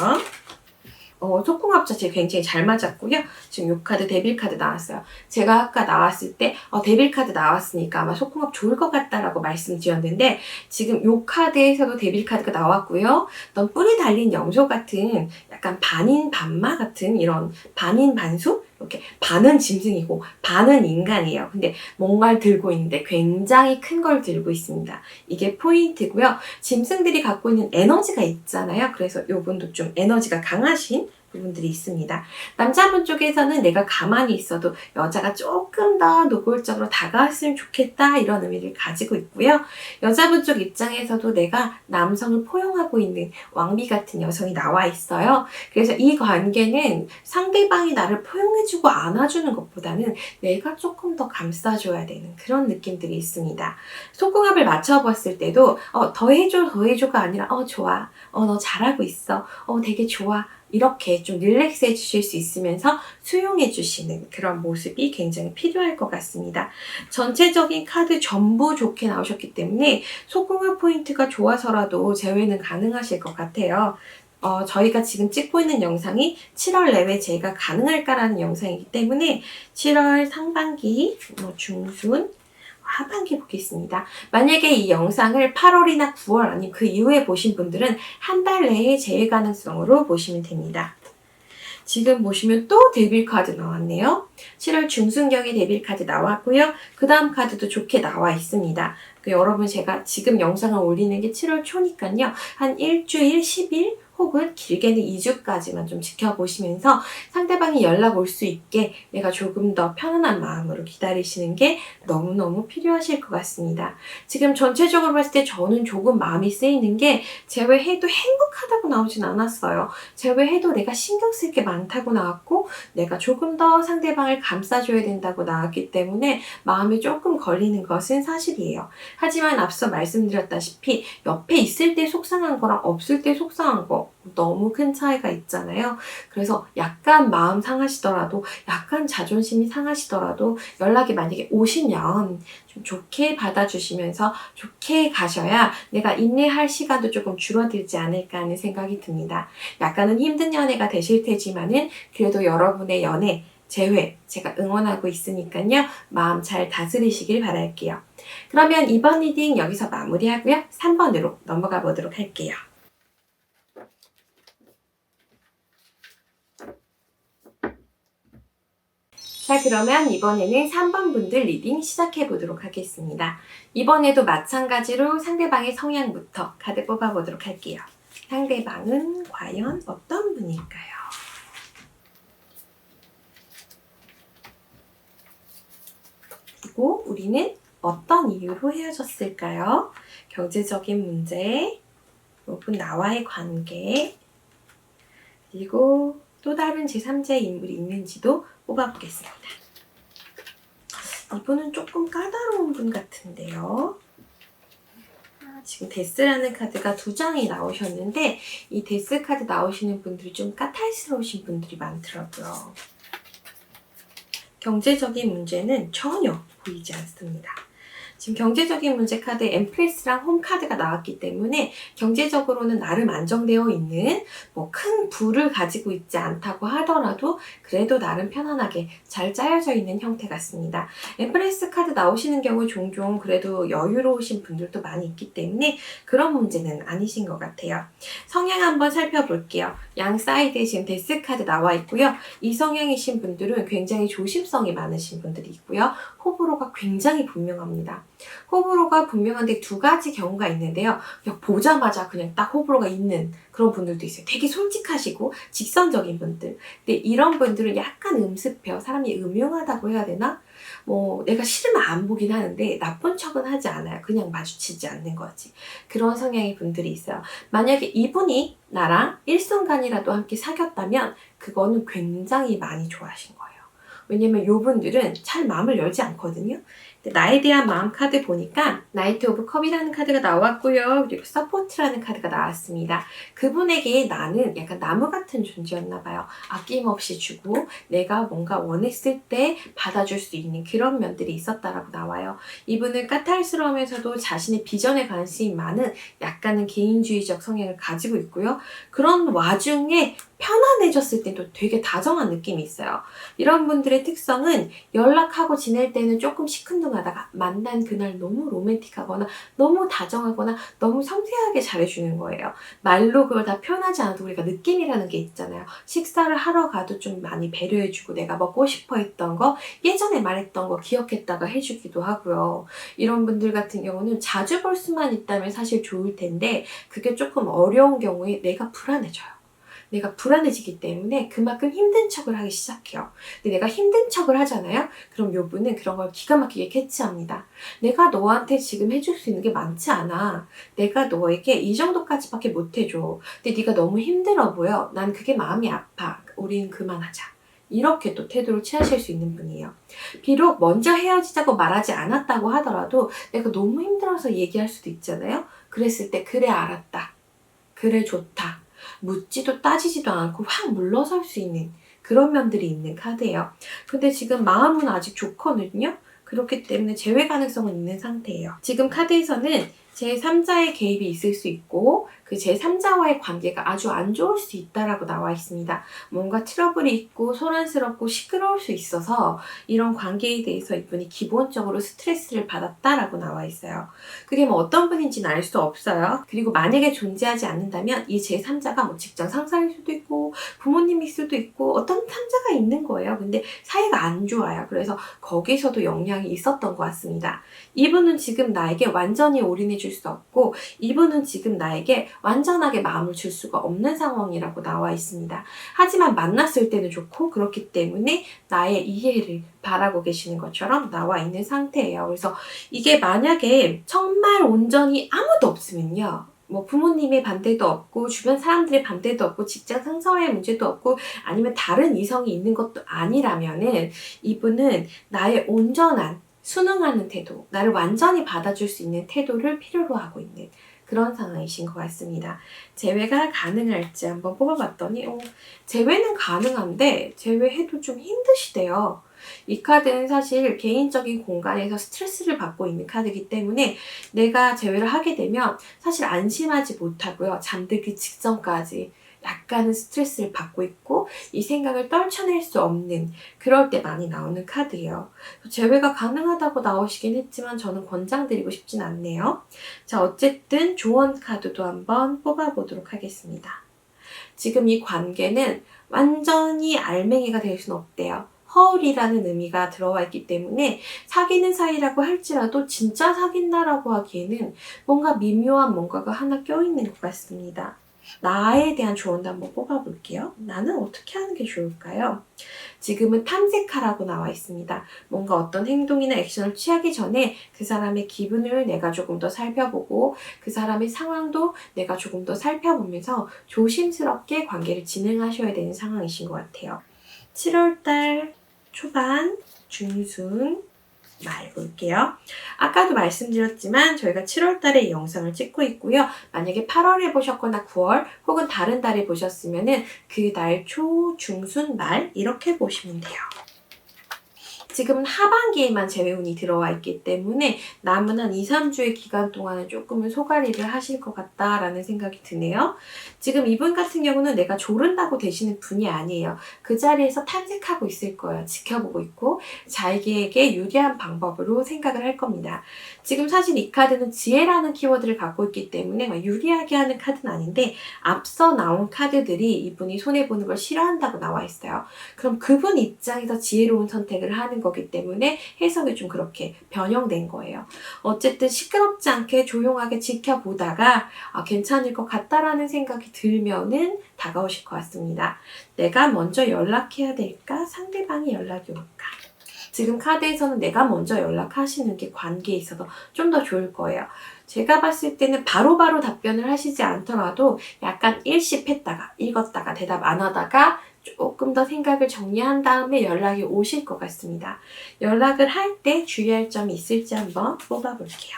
속궁합 자체 굉장히 잘 맞았고요. 지금 요 카드 데빌 카드 나왔어요. 제가 아까 나왔을 때 데빌 카드 나왔으니까 아마 속궁합 좋을 것 같다라고 말씀드렸는데 지금 요 카드에서도 데빌 카드가 나왔고요. 어떤 뿔이 달린 염소 같은 약간 반인 반마 같은 이런 반인 반수? 이렇게 반은 짐승이고 반은 인간이에요. 근데 뭔가를 들고 있는데 굉장히 큰 걸 들고 있습니다. 이게 포인트고요. 짐승들이 갖고 있는 에너지가 있잖아요. 그래서 요분도 좀 에너지가 강하신 부분들이 있습니다. 남자분 쪽에서는 내가 가만히 있어도 여자가 조금 더 노골적으로 다가왔으면 좋겠다 이런 의미를 가지고 있고요. 여자분 쪽 입장에서도 내가 남성을 포용하고 있는 왕비 같은 여성이 나와 있어요. 그래서 이 관계는 상대방이 나를 포용해주고 안아주는 것보다는 내가 조금 더 감싸줘야 되는 그런 느낌들이 있습니다. 속궁합을 맞춰봤을 때도 더 해줘 더 해줘가 아니라 좋아 너 잘하고 있어 되게 좋아 이렇게 좀 릴렉스 해주실 수 있으면서 수용해 주시는 그런 모습이 굉장히 필요할 것 같습니다. 전체적인 카드 전부 좋게 나오셨기 때문에 속궁합 포인트가 좋아서라도 제외는 가능하실 것 같아요. 저희가 지금 찍고 있는 영상이 7월 내외 제가 가능할까라는 영상이기 때문에 7월 상반기, 중순, 하반기 보겠습니다. 만약에 이 영상을 8월이나 9월 아니면 그 이후에 보신 분들은 한 달 내에 제외 가능성으로 보시면 됩니다. 지금 보시면 또 데빌 카드 나왔네요. 7월 중순경에 데빌 카드 나왔고요. 그 다음 카드도 좋게 나와 있습니다. 여러분 제가 지금 영상을 올리는 게 7월 초니까요. 한 일주일, 10일 혹은 길게는 2주까지만 좀 지켜보시면서 상대방이 연락 올 수 있게 내가 조금 더 편안한 마음으로 기다리시는 게 너무너무 필요하실 것 같습니다. 지금 전체적으로 봤을 때 저는 조금 마음이 쓰이는 게 제외해도 행복하다고 나오진 않았어요. 제외해도 내가 신경 쓸 게 많다고 나왔고 내가 조금 더 상대방을 감싸줘야 된다고 나왔기 때문에 마음이 조금 걸리는 것은 사실이에요. 하지만 앞서 말씀드렸다시피 옆에 있을 때 속상한 거랑 없을 때 속상한 거 너무 큰 차이가 있잖아요. 그래서 약간 마음 상하시더라도 약간 자존심이 상하시더라도 연락이 만약에 오시면 좀 좋게 받아주시면서 좋게 가셔야 내가 인내할 시간도 조금 줄어들지 않을까 하는 생각이 듭니다. 약간은 힘든 연애가 되실 테지만은 그래도 여러분의 연애 재회 제가 응원하고 있으니까요. 마음 잘 다스리시길 바랄게요. 그러면 이번 리딩 여기서 마무리하고요. 3번으로 넘어가 보도록 할게요. 자, 그러면 이번에는 3번 분들 리딩 시작해 보도록 하겠습니다. 이번에도 마찬가지로 상대방의 성향부터 카드 뽑아 보도록 할게요. 상대방은 과연 어떤 분일까요? 그리고 우리는 어떤 이유로 헤어졌을까요? 경제적인 문제, 혹은 나와의 관계, 그리고 또 다른 제3자의 인물이 있는지도 뽑아보겠습니다. 이분은 조금 까다로운 분 같은데요. 지금 데스라는 카드가 2장이 나오셨는데 이 데스 카드 나오시는 분들이 좀 까탈스러우신 분들이 많더라고요. 경제적인 문제는 전혀 보이지 않습니다. 지금 경제적인 문제 카드 엠프레스랑 홈 카드가 나왔기 때문에 경제적으로는 나름 안정되어 있는 큰 부를 가지고 있지 않다고 하더라도 그래도 나름 편안하게 잘 짜여져 있는 형태 같습니다. 엠프레스 카드 나오시는 경우 종종 그래도 여유로우신 분들도 많이 있기 때문에 그런 문제는 아니신 것 같아요. 성향 한번 살펴볼게요. 양 사이드에 지금 데스 카드 나와 있고요. 이성향이신 분들은 굉장히 조심성이 많으신 분들이 있고요. 호불호가 굉장히 분명합니다. 호불호가 분명한데 두 가지 경우가 있는데요. 그냥 보자마자 그냥 딱 호불호가 있는 그런 분들도 있어요. 되게 솔직하시고 직선적인 분들. 근데 이런 분들은 약간 음습해요. 사람이 음흉하다고 해야 되나? 뭐 내가 싫으면 안 보긴 하는데 나쁜 척은 하지 않아요. 그냥 마주치지 않는 거지. 그런 성향의 분들이 있어요. 만약에 이분이 나랑 일순간이라도 함께 사귀었다면 그거는 굉장히 많이 좋아하신 거예요. 왜냐면 이분들은 잘 마음을 열지 않거든요. 근데 나에 대한 마음 카드 보니까 나이트 오브 컵이라는 카드가 나왔고요. 그리고 서포트라는 카드가 나왔습니다. 그분에게 나는 약간 나무 같은 존재였나 봐요. 아낌없이 주고 내가 뭔가 원했을 때 받아줄 수 있는 그런 면들이 있었다라고 나와요. 이분은 까탈스러우면서도 자신의 비전에 관심이 많은 약간은 개인주의적 성향을 가지고 있고요. 그런 와중에 편안해졌을 때도 되게 다정한 느낌이 있어요. 이런 분들의 특성은 연락하고 지낼 때는 조금 시큰둥하다가 만난 그날 너무 로맨틱하거나 너무 다정하거나 너무 섬세하게 잘해주는 거예요. 말로 그걸 다 표현하지 않아도 우리가 느낌이라는 게 있잖아요. 식사를 하러 가도 좀 많이 배려해주고 내가 먹고 싶어 했던 거 예전에 말했던 거 기억했다가 해주기도 하고요. 이런 분들 같은 경우는 자주 볼 수만 있다면 사실 좋을 텐데 그게 조금 어려운 경우에 내가 불안해져요. 내가 불안해지기 때문에 그만큼 힘든 척을 하기 시작해요. 근데 내가 힘든 척을 하잖아요? 그럼 요 분은 그런 걸 기가 막히게 캐치합니다. 내가 너한테 지금 해줄 수 있는 게 많지 않아. 내가 너에게 이 정도까지밖에 못 해줘. 근데 네가 너무 힘들어 보여. 난 그게 마음이 아파. 우린 그만하자. 이렇게 또 태도를 취하실 수 있는 분이에요. 비록 먼저 헤어지자고 말하지 않았다고 하더라도 내가 너무 힘들어서 얘기할 수도 있잖아요? 그랬을 때 그래 알았다. 그래 좋다. 묻지도 따지지도 않고 확 물러설 수 있는 그런 면들이 있는 카드예요. 근데 지금 마음은 아직 좋거든요. 그렇기 때문에 재회 가능성은 있는 상태예요. 지금 카드에서는 제3자의 개입이 있을 수 있고 그 제3자와의 관계가 아주 안 좋을 수 있다라고 나와 있습니다. 뭔가 트러블이 있고 소란스럽고 시끄러울 수 있어서 이런 관계에 대해서 이분이 기본적으로 스트레스를 받았다라고 나와 있어요. 그게 뭐 어떤 분인지는 알 수 없어요. 그리고 만약에 존재하지 않는다면 이 제3자가 뭐 직장 상사일 수도 있고 부모님일 수도 있고 어떤 3자가 있는 거예요. 근데 사이가 안 좋아요. 그래서 거기서도 영향이 있었던 것 같습니다. 이분은 지금 나에게 완전히 올인해 줄 수 없고 이분은 지금 나에게 완전하게 마음을 줄 수가 없는 상황이라고 나와 있습니다. 하지만 만났을 때는 좋고 그렇기 때문에 나의 이해를 바라고 계시는 것처럼 나와 있는 상태예요. 그래서 이게 만약에 정말 온전히 아무도 없으면요. 뭐 부모님의 반대도 없고 주변 사람들의 반대도 없고 직장 상사와의 문제도 없고 아니면 다른 이성이 있는 것도 아니라면은 이분은 나의 온전한 순응하는 태도, 나를 완전히 받아줄 수 있는 태도를 필요로 하고 있는 그런 상황이신 것 같습니다. 재회가 가능할지 한번 뽑아봤더니 재회는 가능한데 재회해도 좀 힘드시대요. 이 카드는 사실 개인적인 공간에서 스트레스를 받고 있는 카드이기 때문에 내가 재회를 하게 되면 사실 안심하지 못하고요. 잠들기 직전까지 약간은 스트레스를 받고 있고 이 생각을 떨쳐낼 수 없는 그럴 때 많이 나오는 카드예요. 재회가 가능하다고 나오시긴 했지만 저는 권장드리고 싶진 않네요. 자, 어쨌든 조언 카드도 한번 뽑아보도록 하겠습니다. 지금 이 관계는 완전히 알맹이가 될 수는 없대요. 허울이라는 의미가 들어와 있기 때문에 사귀는 사이라고 할지라도 진짜 사귄다라고 하기에는 뭔가 미묘한 뭔가가 하나 껴있는 것 같습니다. 나에 대한 조언도 한번 뽑아볼게요. 나는 어떻게 하는 게 좋을까요? 지금은 탐색하라고 나와 있습니다. 뭔가 어떤 행동이나 액션을 취하기 전에 그 사람의 기분을 내가 조금 더 살펴보고 그 사람의 상황도 내가 조금 더 살펴보면서 조심스럽게 관계를 진행하셔야 되는 상황이신 것 같아요. 7월달 초반, 중순, 말 볼게요. 아까도 말씀드렸지만 저희가 7월 달에 이 영상을 찍고 있고요. 만약에 8월에 보셨거나 9월 혹은 다른 달에 보셨으면 그 달 초, 중순, 말 이렇게 보시면 돼요. 지금은 하반기에만 재회운이 들어와 있기 때문에 남은 한 2, 3주의 기간 동안은 조금은 소가리를 하실 것 같다라는 생각이 드네요. 지금 이분 같은 경우는 내가 조른다고 되시는 분이 아니에요. 그 자리에서 탐색하고 있을 거예요. 지켜보고 있고 자기에게 유리한 방법으로 생각을 할 겁니다. 지금 사실 이 카드는 지혜라는 키워드를 갖고 있기 때문에 막 유리하게 하는 카드는 아닌데 앞서 나온 카드들이 이분이 손해보는 걸 싫어한다고 나와 있어요. 그럼 그분 입장에서 지혜로운 선택을 하는 거기 때문에 해석이 좀 그렇게 변형된 거예요. 어쨌든 시끄럽지 않게 조용하게 지켜보다가 괜찮을 것 같다라는 생각이 들면은 다가오실 것 같습니다. 내가 먼저 연락해야 될까? 상대방이 연락이 올까? 지금 카드에서는 내가 먼저 연락하시는 게 관계에 있어서 좀 더 좋을 거예요. 제가 봤을 때는 바로바로 답변을 하시지 않더라도 약간 일십했다가 읽었다가 대답 안 하다가 조금 더 생각을 정리한 다음에 연락이 오실 것 같습니다. 연락을 할 때 주의할 점이 있을지 한번 뽑아볼게요.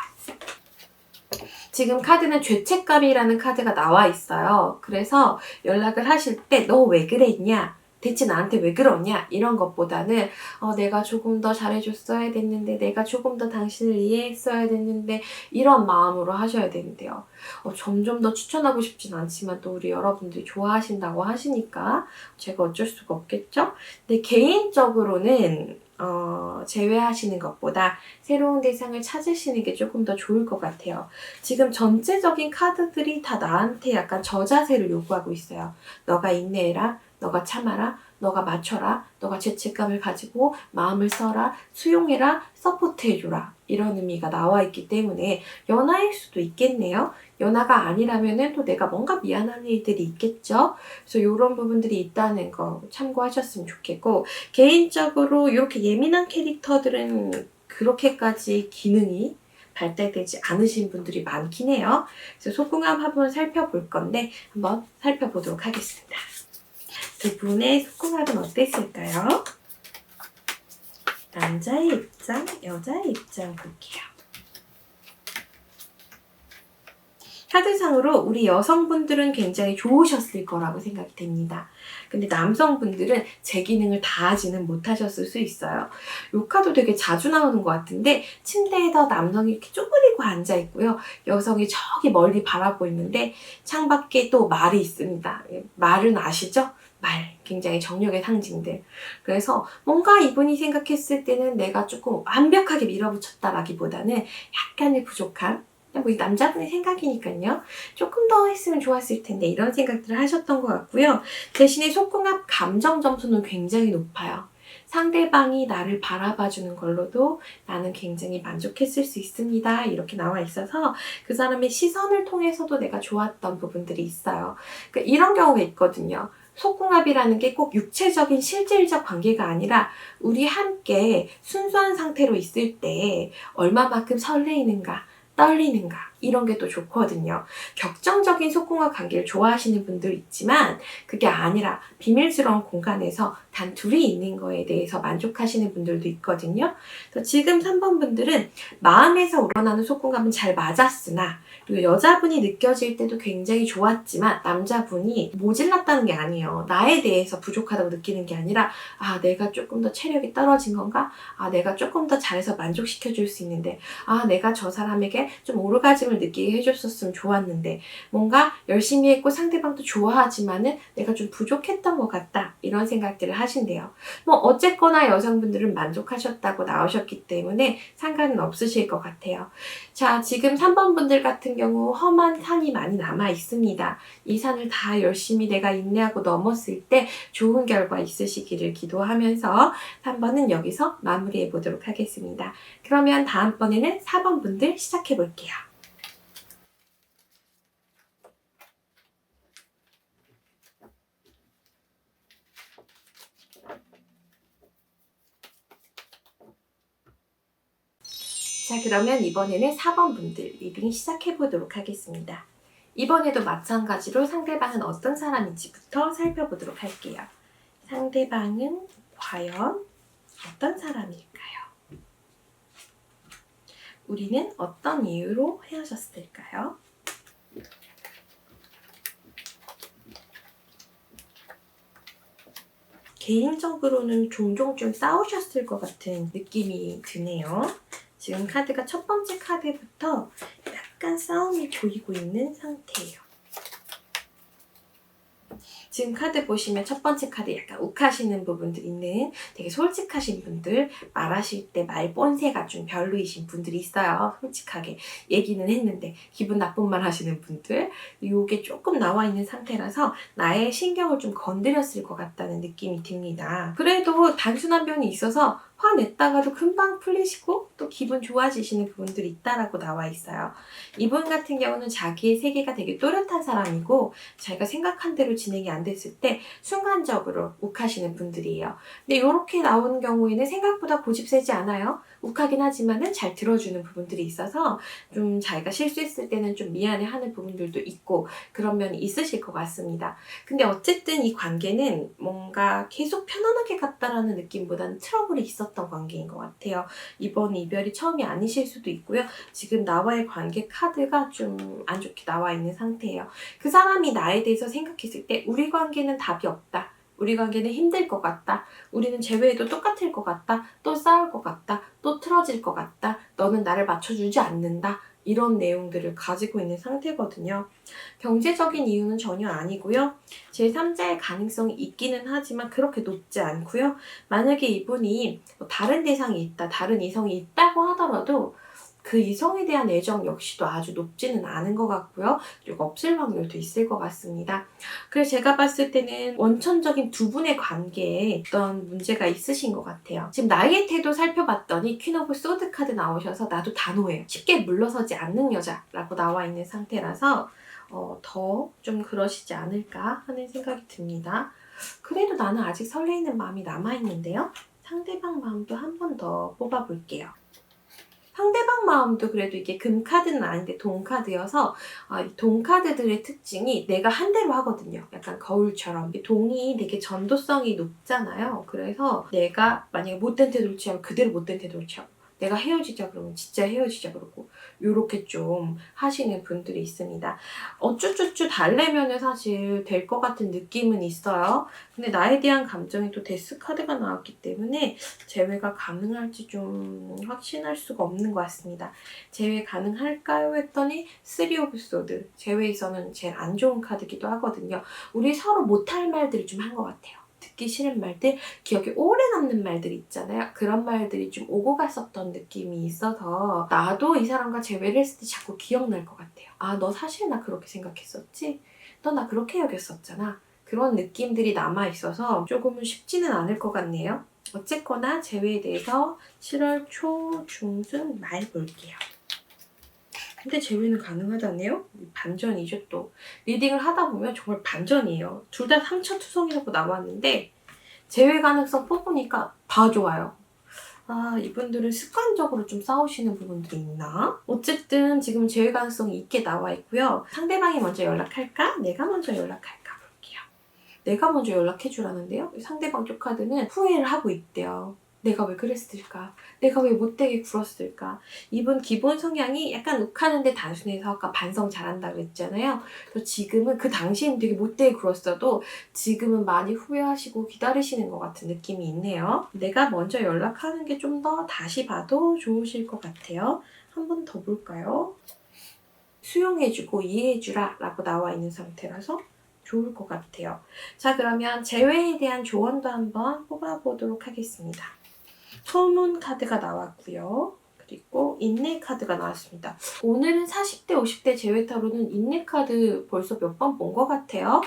지금 카드는 죄책감이라는 카드가 나와 있어요. 그래서 연락을 하실 때 너 왜 그랬냐? 대체 나한테 왜 그러냐? 이런 것보다는 내가 조금 더 잘해줬어야 됐는데 내가 조금 더 당신을 이해했어야 됐는데 이런 마음으로 하셔야 되는데요. 점점 더 추천하고 싶진 않지만 또 우리 여러분들이 좋아하신다고 하시니까 제가 어쩔 수가 없겠죠? 근데 개인적으로는 제외하시는 것보다 새로운 대상을 찾으시는 게 조금 더 좋을 것 같아요. 지금 전체적인 카드들이 다 나한테 약간 저자세를 요구하고 있어요. 너가 인내해라. 너가 참아라, 너가 맞춰라, 너가 죄책감을 가지고 마음을 써라, 수용해라, 서포트해줘라 이런 의미가 나와 있기 때문에 연하일 수도 있겠네요. 연하가 아니라면은 또 내가 뭔가 미안한 일들이 있겠죠. 그래서 이런 부분들이 있다는 거 참고하셨으면 좋겠고 개인적으로 이렇게 예민한 캐릭터들은 그렇게까지 기능이 발달되지 않으신 분들이 많긴 해요. 그래서 속궁합 한번 살펴볼 건데 한번 살펴보도록 하겠습니다. 두 분의 속궁합은 어땠을까요? 남자의 입장, 여자의 입장 볼게요. 카드상으로 우리 여성분들은 굉장히 좋으셨을 거라고 생각이 됩니다. 근데 남성분들은 제 기능을 다 하지는 못하셨을 수 있어요. 이 카드 되게 자주 나오는 것 같은데 침대에서 남성이 이렇게 쪼그리고 앉아있고요. 여성이 저기 멀리 바라보고 있는데 창밖에 또 말이 있습니다. 말은 아시죠? 말, 굉장히 정력의 상징들. 그래서 뭔가 이분이 생각했을 때는 내가 조금 완벽하게 밀어붙였다라기보다는 약간의 부족함, 뭐 남자분의 생각이니까요. 조금 더 했으면 좋았을 텐데 이런 생각들을 하셨던 것 같고요. 대신에 속궁합 감정 점수는 굉장히 높아요. 상대방이 나를 바라봐주는 걸로도 나는 굉장히 만족했을 수 있습니다. 이렇게 나와 있어서 그 사람의 시선을 통해서도 내가 좋았던 부분들이 있어요. 그러니까 이런 경우가 있거든요. 속궁합이라는 게 꼭 육체적인 실질적 관계가 아니라 우리 함께 순수한 상태로 있을 때 얼마만큼 설레이는가 떨리는가 이런 게 또 좋거든요. 격정적인 속궁합 관계를 좋아하시는 분들 있지만 그게 아니라 비밀스러운 공간에서 단 둘이 있는 거에 대해서 만족하시는 분들도 있거든요. 그래서 지금 3번 분들은 마음에서 우러나는 속궁합은 잘 맞았으나 그리고 여자분이 느껴질 때도 굉장히 좋았지만 남자분이 모질랐다는 게 아니에요. 나에 대해서 부족하다고 느끼는 게 아니라 내가 조금 더 체력이 떨어진 건가? 내가 조금 더 잘해서 만족시켜줄 수 있는데 내가 저 사람에게 좀 오르가즘을 느끼게 해줬었으면 좋았는데 뭔가 열심히 했고 상대방도 좋아하지만은 내가 좀 부족했던 것 같다 이런 생각들을 하신대요. 뭐 어쨌거나 여성분들은 만족하셨다고 나오셨기 때문에 상관은 없으실 것 같아요. 자, 지금 3번 분들 같은 경우 험한 산이 많이 남아 있습니다. 이 산을 다 열심히 내가 인내하고 넘었을 때 좋은 결과 있으시기를 기도하면서 3번은 여기서 마무리해 보도록 하겠습니다. 그러면 다음번에는 4번 분들 시작해 볼게요. 자, 그러면 이번에는 4번 분들 리딩 시작해 보도록 하겠습니다. 이번에도 마찬가지로 상대방은 어떤 사람인지부터 살펴보도록 할게요. 상대방은 과연 어떤 사람일까요? 우리는 어떤 이유로 헤어졌을까요? 개인적으로는 종종 좀 싸우셨을 것 같은 느낌이 드네요. 지금 카드가 첫 번째 카드부터 약간 싸움이 조이고 있는 상태예요. 지금 카드 보시면 첫 번째 카드 약간 욱하시는 부분들 있는 되게 솔직하신 분들, 말하실 때 말 본새가 좀 별로이신 분들이 있어요. 솔직하게 얘기는 했는데 기분 나쁜 말 하시는 분들, 이게 조금 나와 있는 상태라서 나의 신경을 좀 건드렸을 것 같다는 느낌이 듭니다. 그래도 단순한 면이 있어서 화냈다가도 금방 풀리시고 또 기분 좋아지시는 부분들이 있다라고 나와 있어요. 이분 같은 경우는 자기의 세계가 되게 또렷한 사람이고 자기가 생각한 대로 진행이 안 됐을 때 순간적으로 욱하시는 분들이에요. 근데 이렇게 나오는 경우에는 생각보다 고집 세지 않아요. 욱하긴 하지만은 잘 들어주는 부분들이 있어서 좀 자기가 실수했을 때는 좀 미안해하는 부분들도 있고 그런 면이 있으실 것 같습니다. 근데 어쨌든 이 관계는 뭔가 계속 편안하게 갔다라는 느낌보다는 트러블이 있었던 관계인 것 같아요. 이번 이별이 처음이 아니실 수도 있고요. 지금 나와의 관계 카드가 좀 안 좋게 나와 있는 상태예요. 그 사람이 나에 대해서 생각했을 때 우리 관계는 답이 없다. 우리 관계는 힘들 것 같다. 우리는 재회해도 똑같을 것 같다. 또 싸울 것 같다. 또 틀어질 것 같다. 너는 나를 맞춰주지 않는다. 이런 내용들을 가지고 있는 상태거든요. 경제적인 이유는 전혀 아니고요. 제3자의 가능성이 있기는 하지만 그렇게 높지 않고요. 만약에 이분이 다른 대상이 있다, 다른 이성이 있다고 하더라도 그 이성에 대한 애정 역시도 아주 높지는 않은 것 같고요. 그리고 없을 확률도 있을 것 같습니다. 그래서 제가 봤을 때는 원천적인 두 분의 관계에 어떤 문제가 있으신 것 같아요. 지금 나의 태도 살펴봤더니 퀸 오브 소드 카드 나오셔서 나도 단호해요. 쉽게 물러서지 않는 여자라고 나와 있는 상태라서 더 좀 그러시지 않을까 하는 생각이 듭니다. 그래도 나는 아직 설레이는 마음이 남아있는데요. 상대방 마음도 한 번 더 뽑아볼게요. 상대방 마음도 그래도 이게 금카드는 아닌데 동카드여서 이 동카드들의 특징이 내가 한 대로 하거든요. 약간 거울처럼. 동이 되게 전도성이 높잖아요. 그래서 내가 만약에 못된 태도를 취하면 그대로 못된 태도를 취하고 내가 헤어지자 그러면 진짜 헤어지자 그러고 요렇게 좀 하시는 분들이 있습니다. 어쭈쭈쭈 달래면은 사실 될 것 같은 느낌은 있어요. 근데 나에 대한 감정이 또 데스 카드가 나왔기 때문에 재회가 가능할지 좀 확신할 수가 없는 것 같습니다. 재회 가능할까요? 했더니 3 오브 소드. 재회에서는 제일 안 좋은 카드기도 하거든요. 우리 서로 못할 말들을 좀 한 것 같아요. 듣기 싫은 말들, 기억에 오래 남는 말들 있잖아요. 그런 말들이 좀 오고 갔었던 느낌이 있어서 나도 이 사람과 재회를 했을 때 자꾸 기억날 것 같아요. 아, 너 사실 나 그렇게 생각했었지? 너 나 그렇게 여겼었잖아. 그런 느낌들이 남아있어서 조금은 쉽지는 않을 것 같네요. 어쨌거나 재회에 대해서 7월 초, 중순 말 볼게요. 근데 재회는 가능하다네요? 반전이죠 또. 리딩을 하다 보면 정말 반전이에요. 둘 다 상처투성이라고 나왔는데 재회 가능성 뽑으니까 다 좋아요. 아, 이분들은 습관적으로 좀 싸우시는 부분들이 있나? 어쨌든 지금 재회 가능성이 있게 나와 있고요. 상대방이 먼저 연락할까? 내가 먼저 연락할까? 볼게요. 내가 먼저 연락해주라는데요. 상대방 쪽 카드는 후회를 하고 있대요. 내가 왜 그랬을까? 내가 왜 못되게 굴었을까? 이분 기본 성향이 약간 욱하는데 단순해서 아까 반성 잘한다고 그랬잖아요. 그래서 지금은 그 당시에는 되게 못되게 굴었어도 지금은 많이 후회하시고 기다리시는 것 같은 느낌이 있네요. 내가 먼저 연락하는 게 좀 더 다시 봐도 좋으실 것 같아요. 한 번 더 볼까요? 수용해주고 이해해주라 라고 나와 있는 상태라서 좋을 것 같아요. 자, 그러면 재회에 대한 조언도 한번 뽑아보도록 하겠습니다. 소문 카드가 나왔고요. 그리고 인내 카드가 나왔습니다. 오늘은 40대, 50대 재회타로는 인내 카드 벌써 몇 번 본 것 같아요.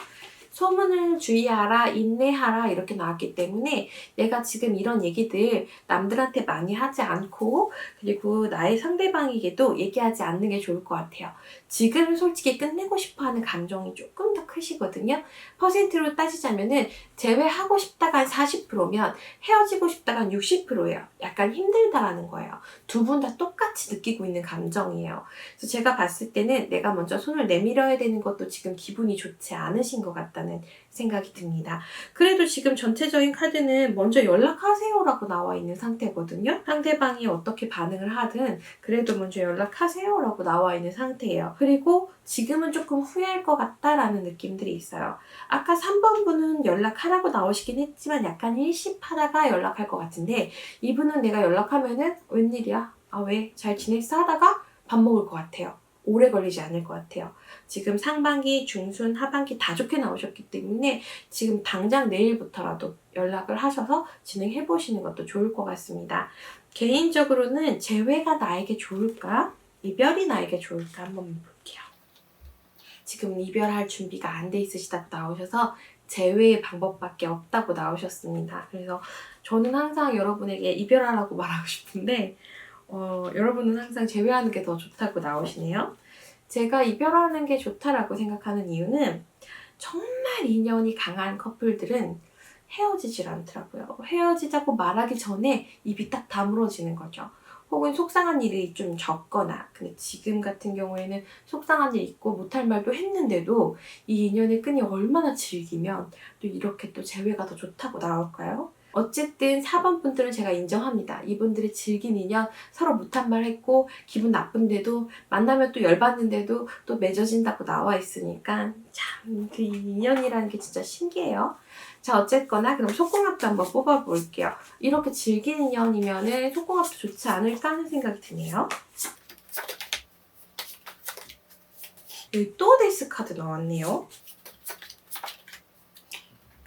소문을 주의하라, 인내하라 이렇게 나왔기 때문에 내가 지금 이런 얘기들 남들한테 많이 하지 않고 그리고 나의 상대방에게도 얘기하지 않는 게 좋을 것 같아요. 지금 솔직히 끝내고 싶어하는 감정이 조금 더 크시거든요. 퍼센트로 따지자면은 재회하고 싶다가 한 40%면 헤어지고 싶다가 한 60%예요. 약간 힘들다라는 거예요. 두 분 다 똑같이 느끼고 있는 감정이에요. 그래서 제가 봤을 때는 내가 먼저 손을 내밀어야 되는 것도 지금 기분이 좋지 않으신 것 같다. 같다는 생각이 듭니다. 그래도 지금 전체적인 카드는 먼저 연락하세요라고 나와 있는 상태거든요. 상대방이 어떻게 반응을 하든 그래도 먼저 연락하세요라고 나와 있는 상태예요. 그리고 지금은 조금 후회할 것 같다라는 느낌들이 있어요. 아까 3번 분은 연락하라고 나오시긴 했지만 약간 일십하다가 연락할 것 같은데, 이분은 내가 연락하면은 웬일이야? 아, 왜? 잘 지냈어? 하다가 밥 먹을 것 같아요. 오래 걸리지 않을 것 같아요. 지금 상반기, 중순, 하반기 다 좋게 나오셨기 때문에 지금 당장 내일부터라도 연락을 하셔서 진행해 보시는 것도 좋을 것 같습니다. 개인적으로는 재회가 나에게 좋을까? 이별이 나에게 좋을까? 한번 볼게요. 지금 이별할 준비가 안 돼 있으시다고 나오셔서 재회의 방법밖에 없다고 나오셨습니다. 그래서 저는 항상 여러분에게 이별하라고 말하고 싶은데 여러분은 항상 재회하는 게 더 좋다고 나오시네요. 제가 이별하는 게 좋다라고 생각하는 이유는 정말 인연이 강한 커플들은 헤어지질 않더라고요. 헤어지자고 말하기 전에 입이 딱 다물어지는 거죠. 혹은 속상한 일이 좀 적거나, 근데 지금 같은 경우에는 속상한 일 있고 못할 말도 했는데도 이 인연의 끈이 얼마나 질기면 또 이렇게 또 재회가 더 좋다고 나올까요? 어쨌든 4번 분들은 제가 인정합니다. 이분들의 질긴 인연, 서로 못한 말 했고 기분 나쁜데도 만나면 또 열받는데도 또 맺어진다고 나와 있으니까 참 그 인연이라는 게 진짜 신기해요. 자, 어쨌거나 그럼 속궁합도 한번 뽑아볼게요. 이렇게 질긴 인연이면은 속궁합도 좋지 않을까 하는 생각이 드네요. 여기 또 데스 카드 나왔네요.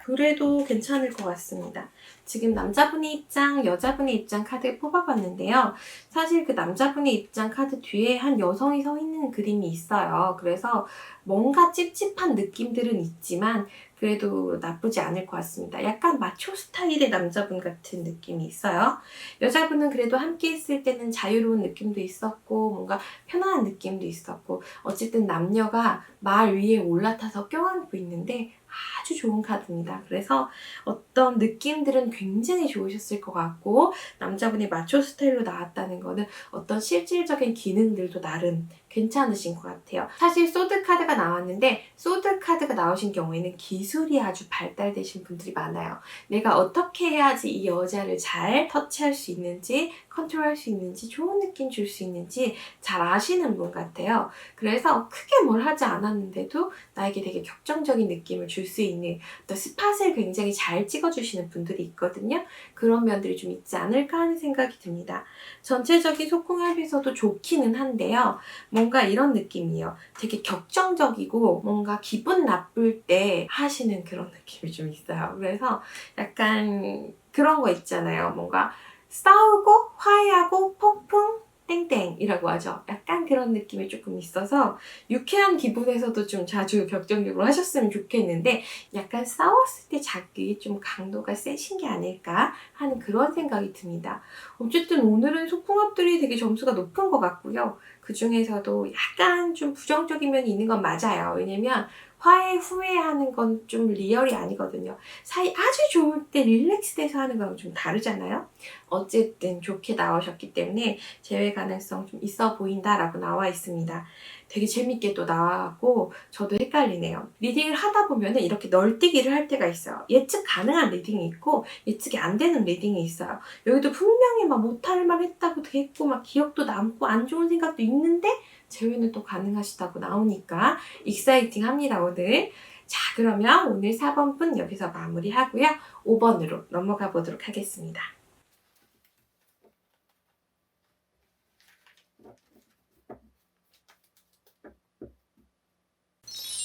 그래도 괜찮을 것 같습니다. 지금 남자분의 입장, 여자분의 입장 카드 뽑아봤는데요. 사실 그 남자분의 입장 카드 뒤에 한 여성이 서 있는 그림이 있어요. 그래서 뭔가 찝찝한 느낌들은 있지만 그래도 나쁘지 않을 것 같습니다. 약간 마초 스타일의 남자분 같은 느낌이 있어요. 여자분은 그래도 함께 있을 때는 자유로운 느낌도 있었고 뭔가 편안한 느낌도 있었고, 어쨌든 남녀가 말 위에 올라타서 껴안고 있는데 아주 좋은 카드입니다. 그래서 어떤 느낌들은 굉장히 좋으셨을 것 같고, 남자분이 마초 스타일로 나왔다는 거는 어떤 실질적인 기능들도 나름 괜찮으신 것 같아요. 사실 소드 카드가 나왔는데 소드 카드가 나오신 경우에는 기술이 아주 발달되신 분들이 많아요. 내가 어떻게 해야지 이 여자를 잘 터치할 수 있는지, 컨트롤할 수 있는지, 좋은 느낌 줄 수 있는지 잘 아시는 분 같아요. 그래서 크게 뭘 하지 않았는데도 나에게 되게 격정적인 느낌을 줄 수 있는, 또 스팟을 굉장히 잘 찍어주시는 분들이 있거든요. 그런 면들이 좀 있지 않을까 하는 생각이 듭니다. 전체적인 속궁합에서도 좋기는 한데요. 뭔가 이런 느낌이에요. 되게 격정적이고 뭔가 기분 나쁠 때 하시는 그런 느낌이 좀 있어요. 그래서 약간 그런 거 있잖아요. 뭔가 싸우고 화해하고 폭풍 땡땡이라고 하죠. 약간 그런 느낌이 조금 있어서 유쾌한 기분에서도 좀 자주 격정적으로 하셨으면 좋겠는데, 약간 싸웠을 때 자기 좀 강도가 세신 게 아닐까 하는 그런 생각이 듭니다. 어쨌든 오늘은 속궁합들이 되게 점수가 높은 것 같고요. 그 중에서도 약간 좀 부정적인 면이 있는 건 맞아요. 왜냐면 화해 후에 하는 건 좀 리얼이 아니거든요. 사이 아주 좋을 때 릴렉스 돼서 하는 거랑 좀 다르잖아요. 어쨌든 좋게 나오셨기 때문에 재회 가능성 좀 있어 보인다라고 나와 있습니다. 되게 재밌게 또 나왔고 저도 헷갈리네요. 리딩을 하다 보면은 이렇게 널뛰기를 할 때가 있어요. 예측 가능한 리딩이 있고 예측이 안 되는 리딩이 있어요. 여기도 분명히 막 못할 말 했다고 했고 막 기억도 남고 안 좋은 생각도 있는데 재회는 또 가능하시다고 나오니까 익사이팅 합니다, 오늘. 자, 그러면 오늘 4번 분 여기서 마무리하고요. 5번으로 넘어가 보도록 하겠습니다.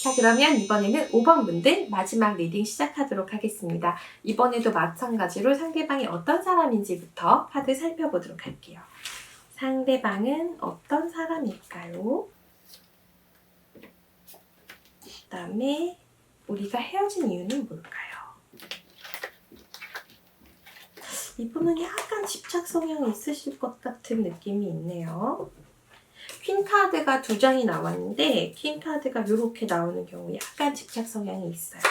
자, 그러면 이번에는 5번 분들 마지막 리딩 시작하도록 하겠습니다. 이번에도 마찬가지로 상대방이 어떤 사람인지부터 카드 살펴보도록 할게요. 상대방은 어떤 사람일까요? 그 다음에 우리가 헤어진 이유는 뭘까요? 이분은 약간 집착 성향이 있으실 것 같은 느낌이 있네요. 퀸 카드가 2장이 나왔는데 퀸 카드가 이렇게 나오는 경우 약간 집착 성향이 있어요.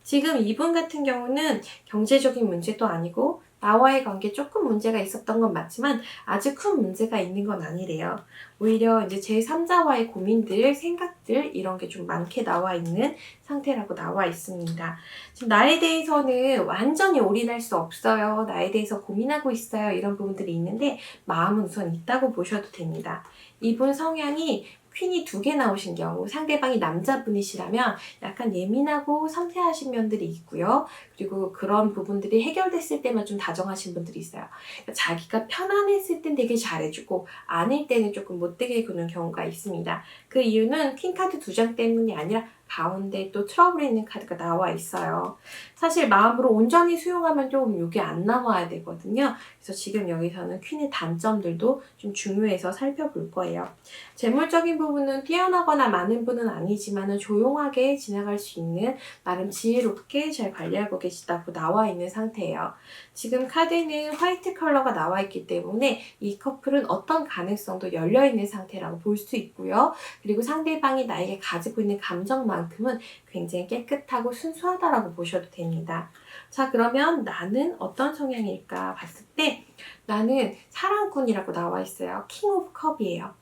지금 이분 같은 경우는 경제적인 문제도 아니고 나와의 관계 조금 문제가 있었던 건 맞지만 아주 큰 문제가 있는 건 아니래요. 오히려 이제 제3자와의 고민들, 생각들 이런 게 좀 많게 나와 있는 상태라고 나와 있습니다. 지금 나에 대해서는 완전히 올인할 수 없어요. 나에 대해서 고민하고 있어요. 이런 부분들이 있는데 마음은 우선 있다고 보셔도 됩니다. 이분 성향이 퀸이 2개 나오신 경우 상대방이 남자분이시라면 약간 예민하고 섬세하신 면들이 있고요. 그리고 그런 부분들이 해결됐을 때만 좀 다정하신 분들이 있어요. 그러니까 자기가 편안했을 땐 되게 잘해주고 아닐 때는 조금 못되게 구는 경우가 있습니다. 그 이유는 퀸 카드 2장 때문이 아니라 가운데 또 트러블이 있는 카드가 나와 있어요. 사실 마음으로 온전히 수용하면 좀 이게 안 나와야 되거든요. 그래서 지금 여기서는 퀸의 단점들도 좀 중요해서 살펴볼 거예요. 재물적인 부분은 뛰어나거나 많은 분은 아니지만 조용하게 지나갈 수 있는 나름 지혜롭게 잘 관리하고 계시다고 나와 있는 상태예요. 지금 카드에는 화이트 컬러가 나와 있기 때문에 이 커플은 어떤 가능성도 열려있는 상태라고 볼 수 있고요. 그리고 상대방이 나에게 가지고 있는 감정만큼은 굉장히 깨끗하고 순수하다라고 보셔도 됩니다. 자, 그러면 나는 어떤 성향일까 봤을 때 나는 사랑꾼이라고 나와 있어요. 킹 오브 컵이에요.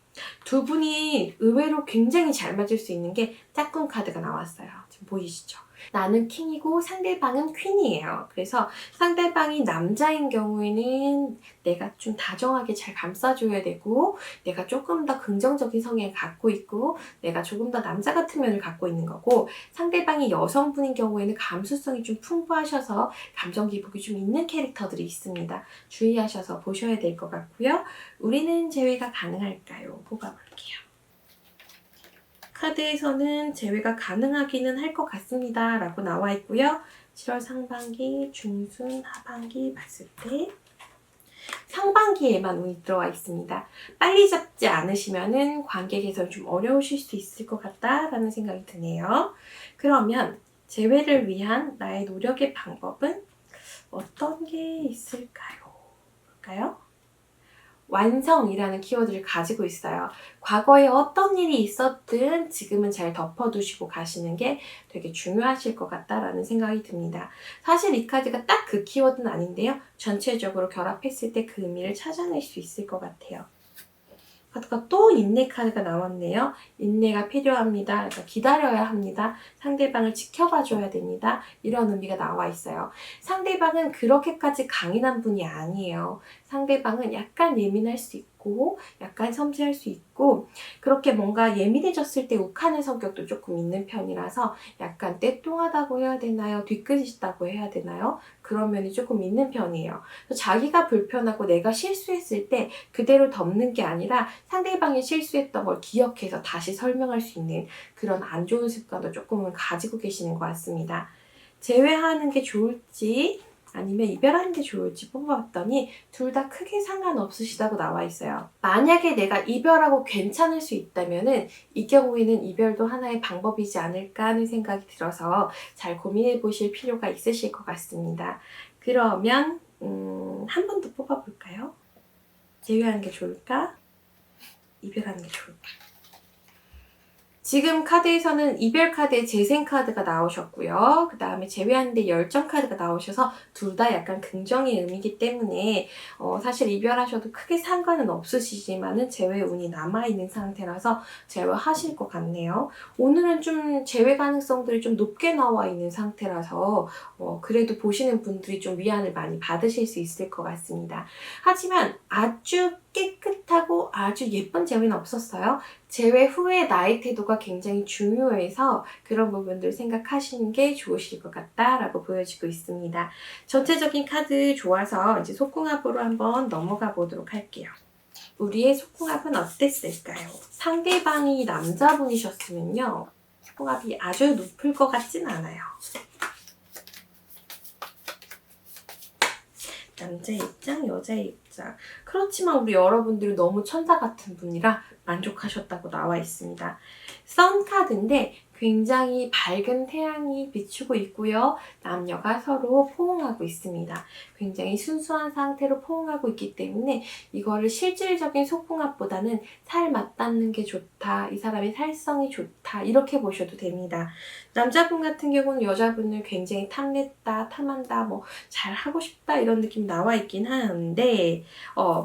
두 분이 의외로 굉장히 잘 맞을 수 있는 게 짝꿍 카드가 나왔어요. 지금 보이시죠? 나는 킹이고 상대방은 퀸이에요. 그래서 상대방이 남자인 경우에는 내가 좀 다정하게 잘 감싸줘야 되고 내가 조금 더 긍정적인 성향을 갖고 있고 내가 조금 더 남자 같은 면을 갖고 있는 거고 상대방이 여성분인 경우에는 감수성이 좀 풍부하셔서 감정 기복이 좀 있는 캐릭터들이 있습니다. 주의하셔서 보셔야 될 것 같고요. 우리는 제외가 가능할까요? 뽑아볼게요. 카드에서는 제외가 가능하기는 할 것 같습니다. 라고 나와 있고요. 7월 상반기, 중순, 하반기 봤을 때 상반기에만 운이 들어와 있습니다. 빨리 잡지 않으시면은 관계 개선 좀 어려우실 수 있을 것 같다라는 생각이 드네요. 그러면 재회를 위한 나의 노력의 방법은 어떤 게 있을까요? 볼까요? 완성이라는 키워드를 가지고 있어요. 과거에 어떤 일이 있었든 지금은 잘 덮어두시고 가시는 게 되게 중요하실 것 같다라는 생각이 듭니다. 사실 이 카드가 딱 그 키워드는 아닌데요. 전체적으로 결합했을 때 그 의미를 찾아낼 수 있을 것 같아요. 카드가 또 인내 카드가 나왔네요. 인내가 필요합니다. 그러니까 기다려야 합니다. 상대방을 지켜봐줘야 됩니다. 이런 의미가 나와 있어요. 상대방은 그렇게까지 강인한 분이 아니에요. 상대방은 약간 예민할 수 있고 약간 섬세할 수 있고 그렇게 뭔가 예민해졌을 때 욱하는 성격도 조금 있는 편이라서 약간 떼뚱하다고 해야 되나요? 뒤끝이시다고 해야 되나요? 그런 면이 조금 있는 편이에요. 자기가 불편하고 내가 실수했을 때 그대로 덮는 게 아니라 상대방이 실수했던 걸 기억해서 다시 설명할 수 있는 그런 안 좋은 습관도 조금은 가지고 계시는 것 같습니다. 재회하는 게 좋을지 아니면 이별하는 게 좋을지 뽑아봤더니 둘 다 크게 상관없으시다고 나와 있어요. 만약에 내가 이별하고 괜찮을 수 있다면은 이 경우에는 이별도 하나의 방법이지 않을까 하는 생각이 들어서 잘 고민해 보실 필요가 있으실 것 같습니다. 그러면 한 번 더 뽑아볼까요? 재회하는 게 좋을까? 이별하는 게 좋을까? 지금 카드에서는 이별 카드에 재생 카드가 나오셨고요. 그 다음에 재회하는데 열정 카드가 나오셔서 둘 다 약간 긍정의 의미이기 때문에 사실 이별하셔도 크게 상관은 없으시지만은 재회 운이 남아있는 상태라서 재회하실 것 같네요. 오늘은 좀 재회 가능성들이 좀 높게 나와 있는 상태라서 그래도 보시는 분들이 좀 위안을 많이 받으실 수 있을 것 같습니다. 하지만 아주 깨끗하고 아주 예쁜 재회는 없었어요. 재회 후에 나의 태도가 굉장히 중요해서 그런 부분들 생각하시는 게 좋으실 것 같다라고 보여지고 있습니다. 전체적인 카드 좋아서 이제 속궁합으로 한번 넘어가 보도록 할게요. 우리의 속궁합은 어땠을까요? 상대방이 남자분이셨으면요. 속궁합이 아주 높을 것 같진 않아요. 남자의 입장, 여자의 입장. 그렇지만 우리 여러분들은 너무 천사 같은 분이라 만족하셨다고 나와 있습니다. 선 카드인데 굉장히 밝은 태양이 비추고 있고요. 남녀가 서로 포옹하고 있습니다. 굉장히 순수한 상태로 포옹하고 있기 때문에 이거를 실질적인 속궁합보다는 살 맞닿는 게 좋다, 이 사람의 살성이 좋다, 이렇게 보셔도 됩니다. 남자분 같은 경우는 여자분을 굉장히 탐냈다, 탐한다, 뭐 잘하고 싶다 이런 느낌이 나와 있긴 하는데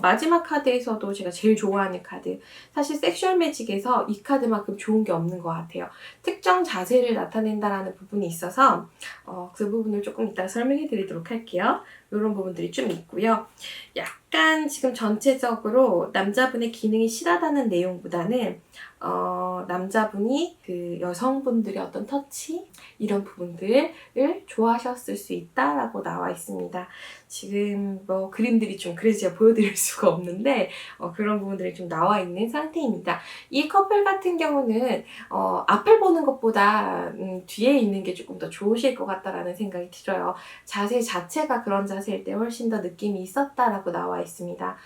마지막 카드에서도 제가 제일 좋아하는 카드, 사실 섹슈얼 매직에서 이 카드만큼 좋은 게 없는 것 같아요. 특정 자세를 나타낸다라는 부분이 있어서 그 부분을 조금 이따 설명해 드리도록 할게요. 이런 부분들이 좀 있고요. 약간 지금 전체적으로 남자분의 기능이 실하다는 내용보다는 남자분이 그 여성분들의 어떤 터치 이런 부분들을 좋아하셨을 수 있다라고 나와 있습니다. 지금 뭐 그림들이 좀 그래서 제가 보여드릴 수가 없는데 그런 부분들이 좀 나와 있는 상태입니다. 이 커플 같은 경우는 앞을 보는 것보다 뒤에 있는 게 조금 더 좋으실 것 같다라는 생각이 들어요. 자세 자체가 그런 자세일 때 훨씬 더 느낌이 있었다라고 나와 있습니다.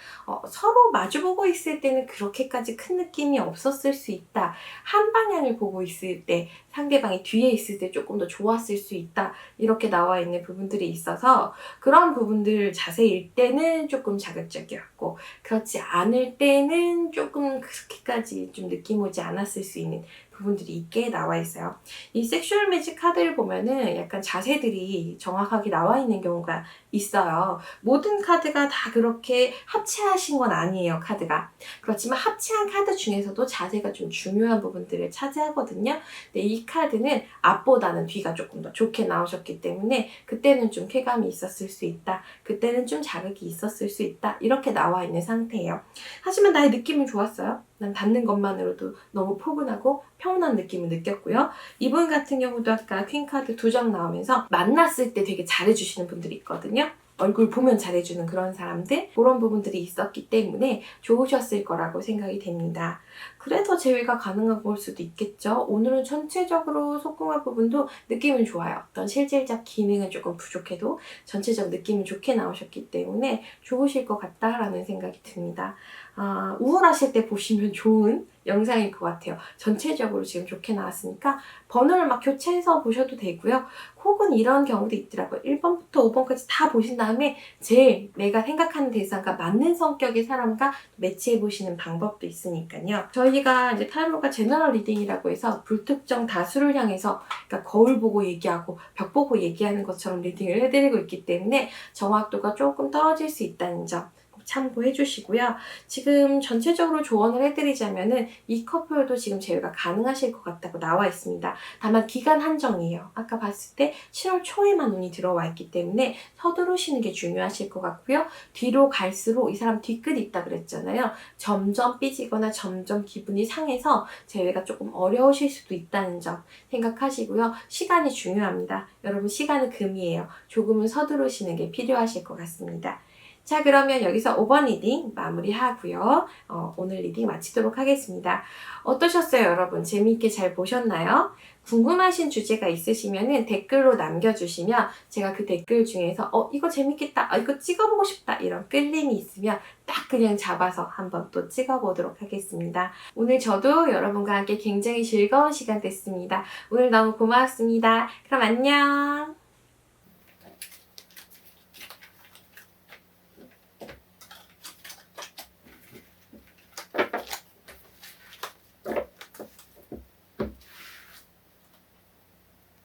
서로 마주보고 있을 때는 그렇게까지 큰 느낌이 없었을 수 있다. 한 방향을 보고 있을 때 상대방이 뒤에 있을 때 조금 더 좋았을 수 있다. 이렇게 나와 있는 부분들이 있어서 그런 부분들 자세일 때는 조금 자극적이었고 그렇지 않을 때는 조금 그렇게까지 좀 느낌 오지 않았을 수 있는 부분들이 있게 나와 있어요. 이 섹슈얼 매직 카드를 보면은 약간 자세들이 정확하게 나와 있는 경우가 있어요. 모든 카드가 다 그렇게 합체하신 건 아니에요, 카드가. 그렇지만 합체한 카드 중에서도 자세가 좀 중요한 부분들을 차지하거든요. 근데 이 카드는 앞보다는 뒤가 조금 더 좋게 나오셨기 때문에 그때는 좀 쾌감이 있었을 수 있다. 그때는 좀 자극이 있었을 수 있다. 이렇게 나와 있는 상태예요. 하지만 나의 느낌은 좋았어요. 난 닿는 것만으로도 너무 포근하고 평온한 느낌을 느꼈고요. 이분 같은 경우도 아까 퀸카드 2장 나오면서 만났을 때 되게 잘해주시는 분들이 있거든요. 얼굴 보면 잘해주는 그런 사람들, 그런 부분들이 있었기 때문에 좋으셨을 거라고 생각이 됩니다. 그래서 제외가 가능한 걸 수도 있겠죠. 오늘은 전체적으로 속궁합 부분도 느낌은 좋아요. 어떤 실질적 기능은 조금 부족해도 전체적 느낌은 좋게 나오셨기 때문에 좋으실 것 같다라는 생각이 듭니다. 우울하실 때 보시면 좋은 영상일 것 같아요. 전체적으로 지금 좋게 나왔으니까 번호를 막 교체해서 보셔도 되고요. 혹은 이런 경우도 있더라고요. 1번부터 5번까지 다 보신 다음에 제일 내가 생각하는 대상과 맞는 성격의 사람과 매치해 보시는 방법도 있으니까요. 저희가 이제 타로가 제너럴 리딩이라고 해서 불특정 다수를 향해서, 그러니까 거울 보고 얘기하고 벽 보고 얘기하는 것처럼 리딩을 해드리고 있기 때문에 정확도가 조금 떨어질 수 있다는 점 참고해 주시고요. 지금 전체적으로 조언을 해드리자면은 이 커플도 지금 제외가 가능하실 것 같다고 나와 있습니다. 다만 기간 한정이에요. 아까 봤을 때 7월 초에만 운이 들어와 있기 때문에 서두르시는 게 중요하실 것 같고요. 뒤로 갈수록 이 사람 뒤끝이 있다 그랬잖아요. 점점 삐지거나 점점 기분이 상해서 제외가 조금 어려우실 수도 있다는 점 생각하시고요. 시간이 중요합니다. 여러분 시간은 금이에요. 조금은 서두르시는 게 필요하실 것 같습니다. 자, 그러면 여기서 5번 리딩 마무리하고요. 오늘 리딩 마치도록 하겠습니다. 어떠셨어요, 여러분? 재미있게 잘 보셨나요? 궁금하신 주제가 있으시면 댓글로 남겨주시면 제가 그 댓글 중에서 이거 재밌겠다, 이거 찍어보고 싶다 이런 끌림이 있으면 딱 그냥 잡아서 한번 또 찍어보도록 하겠습니다. 오늘 저도 여러분과 함께 굉장히 즐거운 시간 됐습니다. 오늘 너무 고마웠습니다. 그럼 안녕!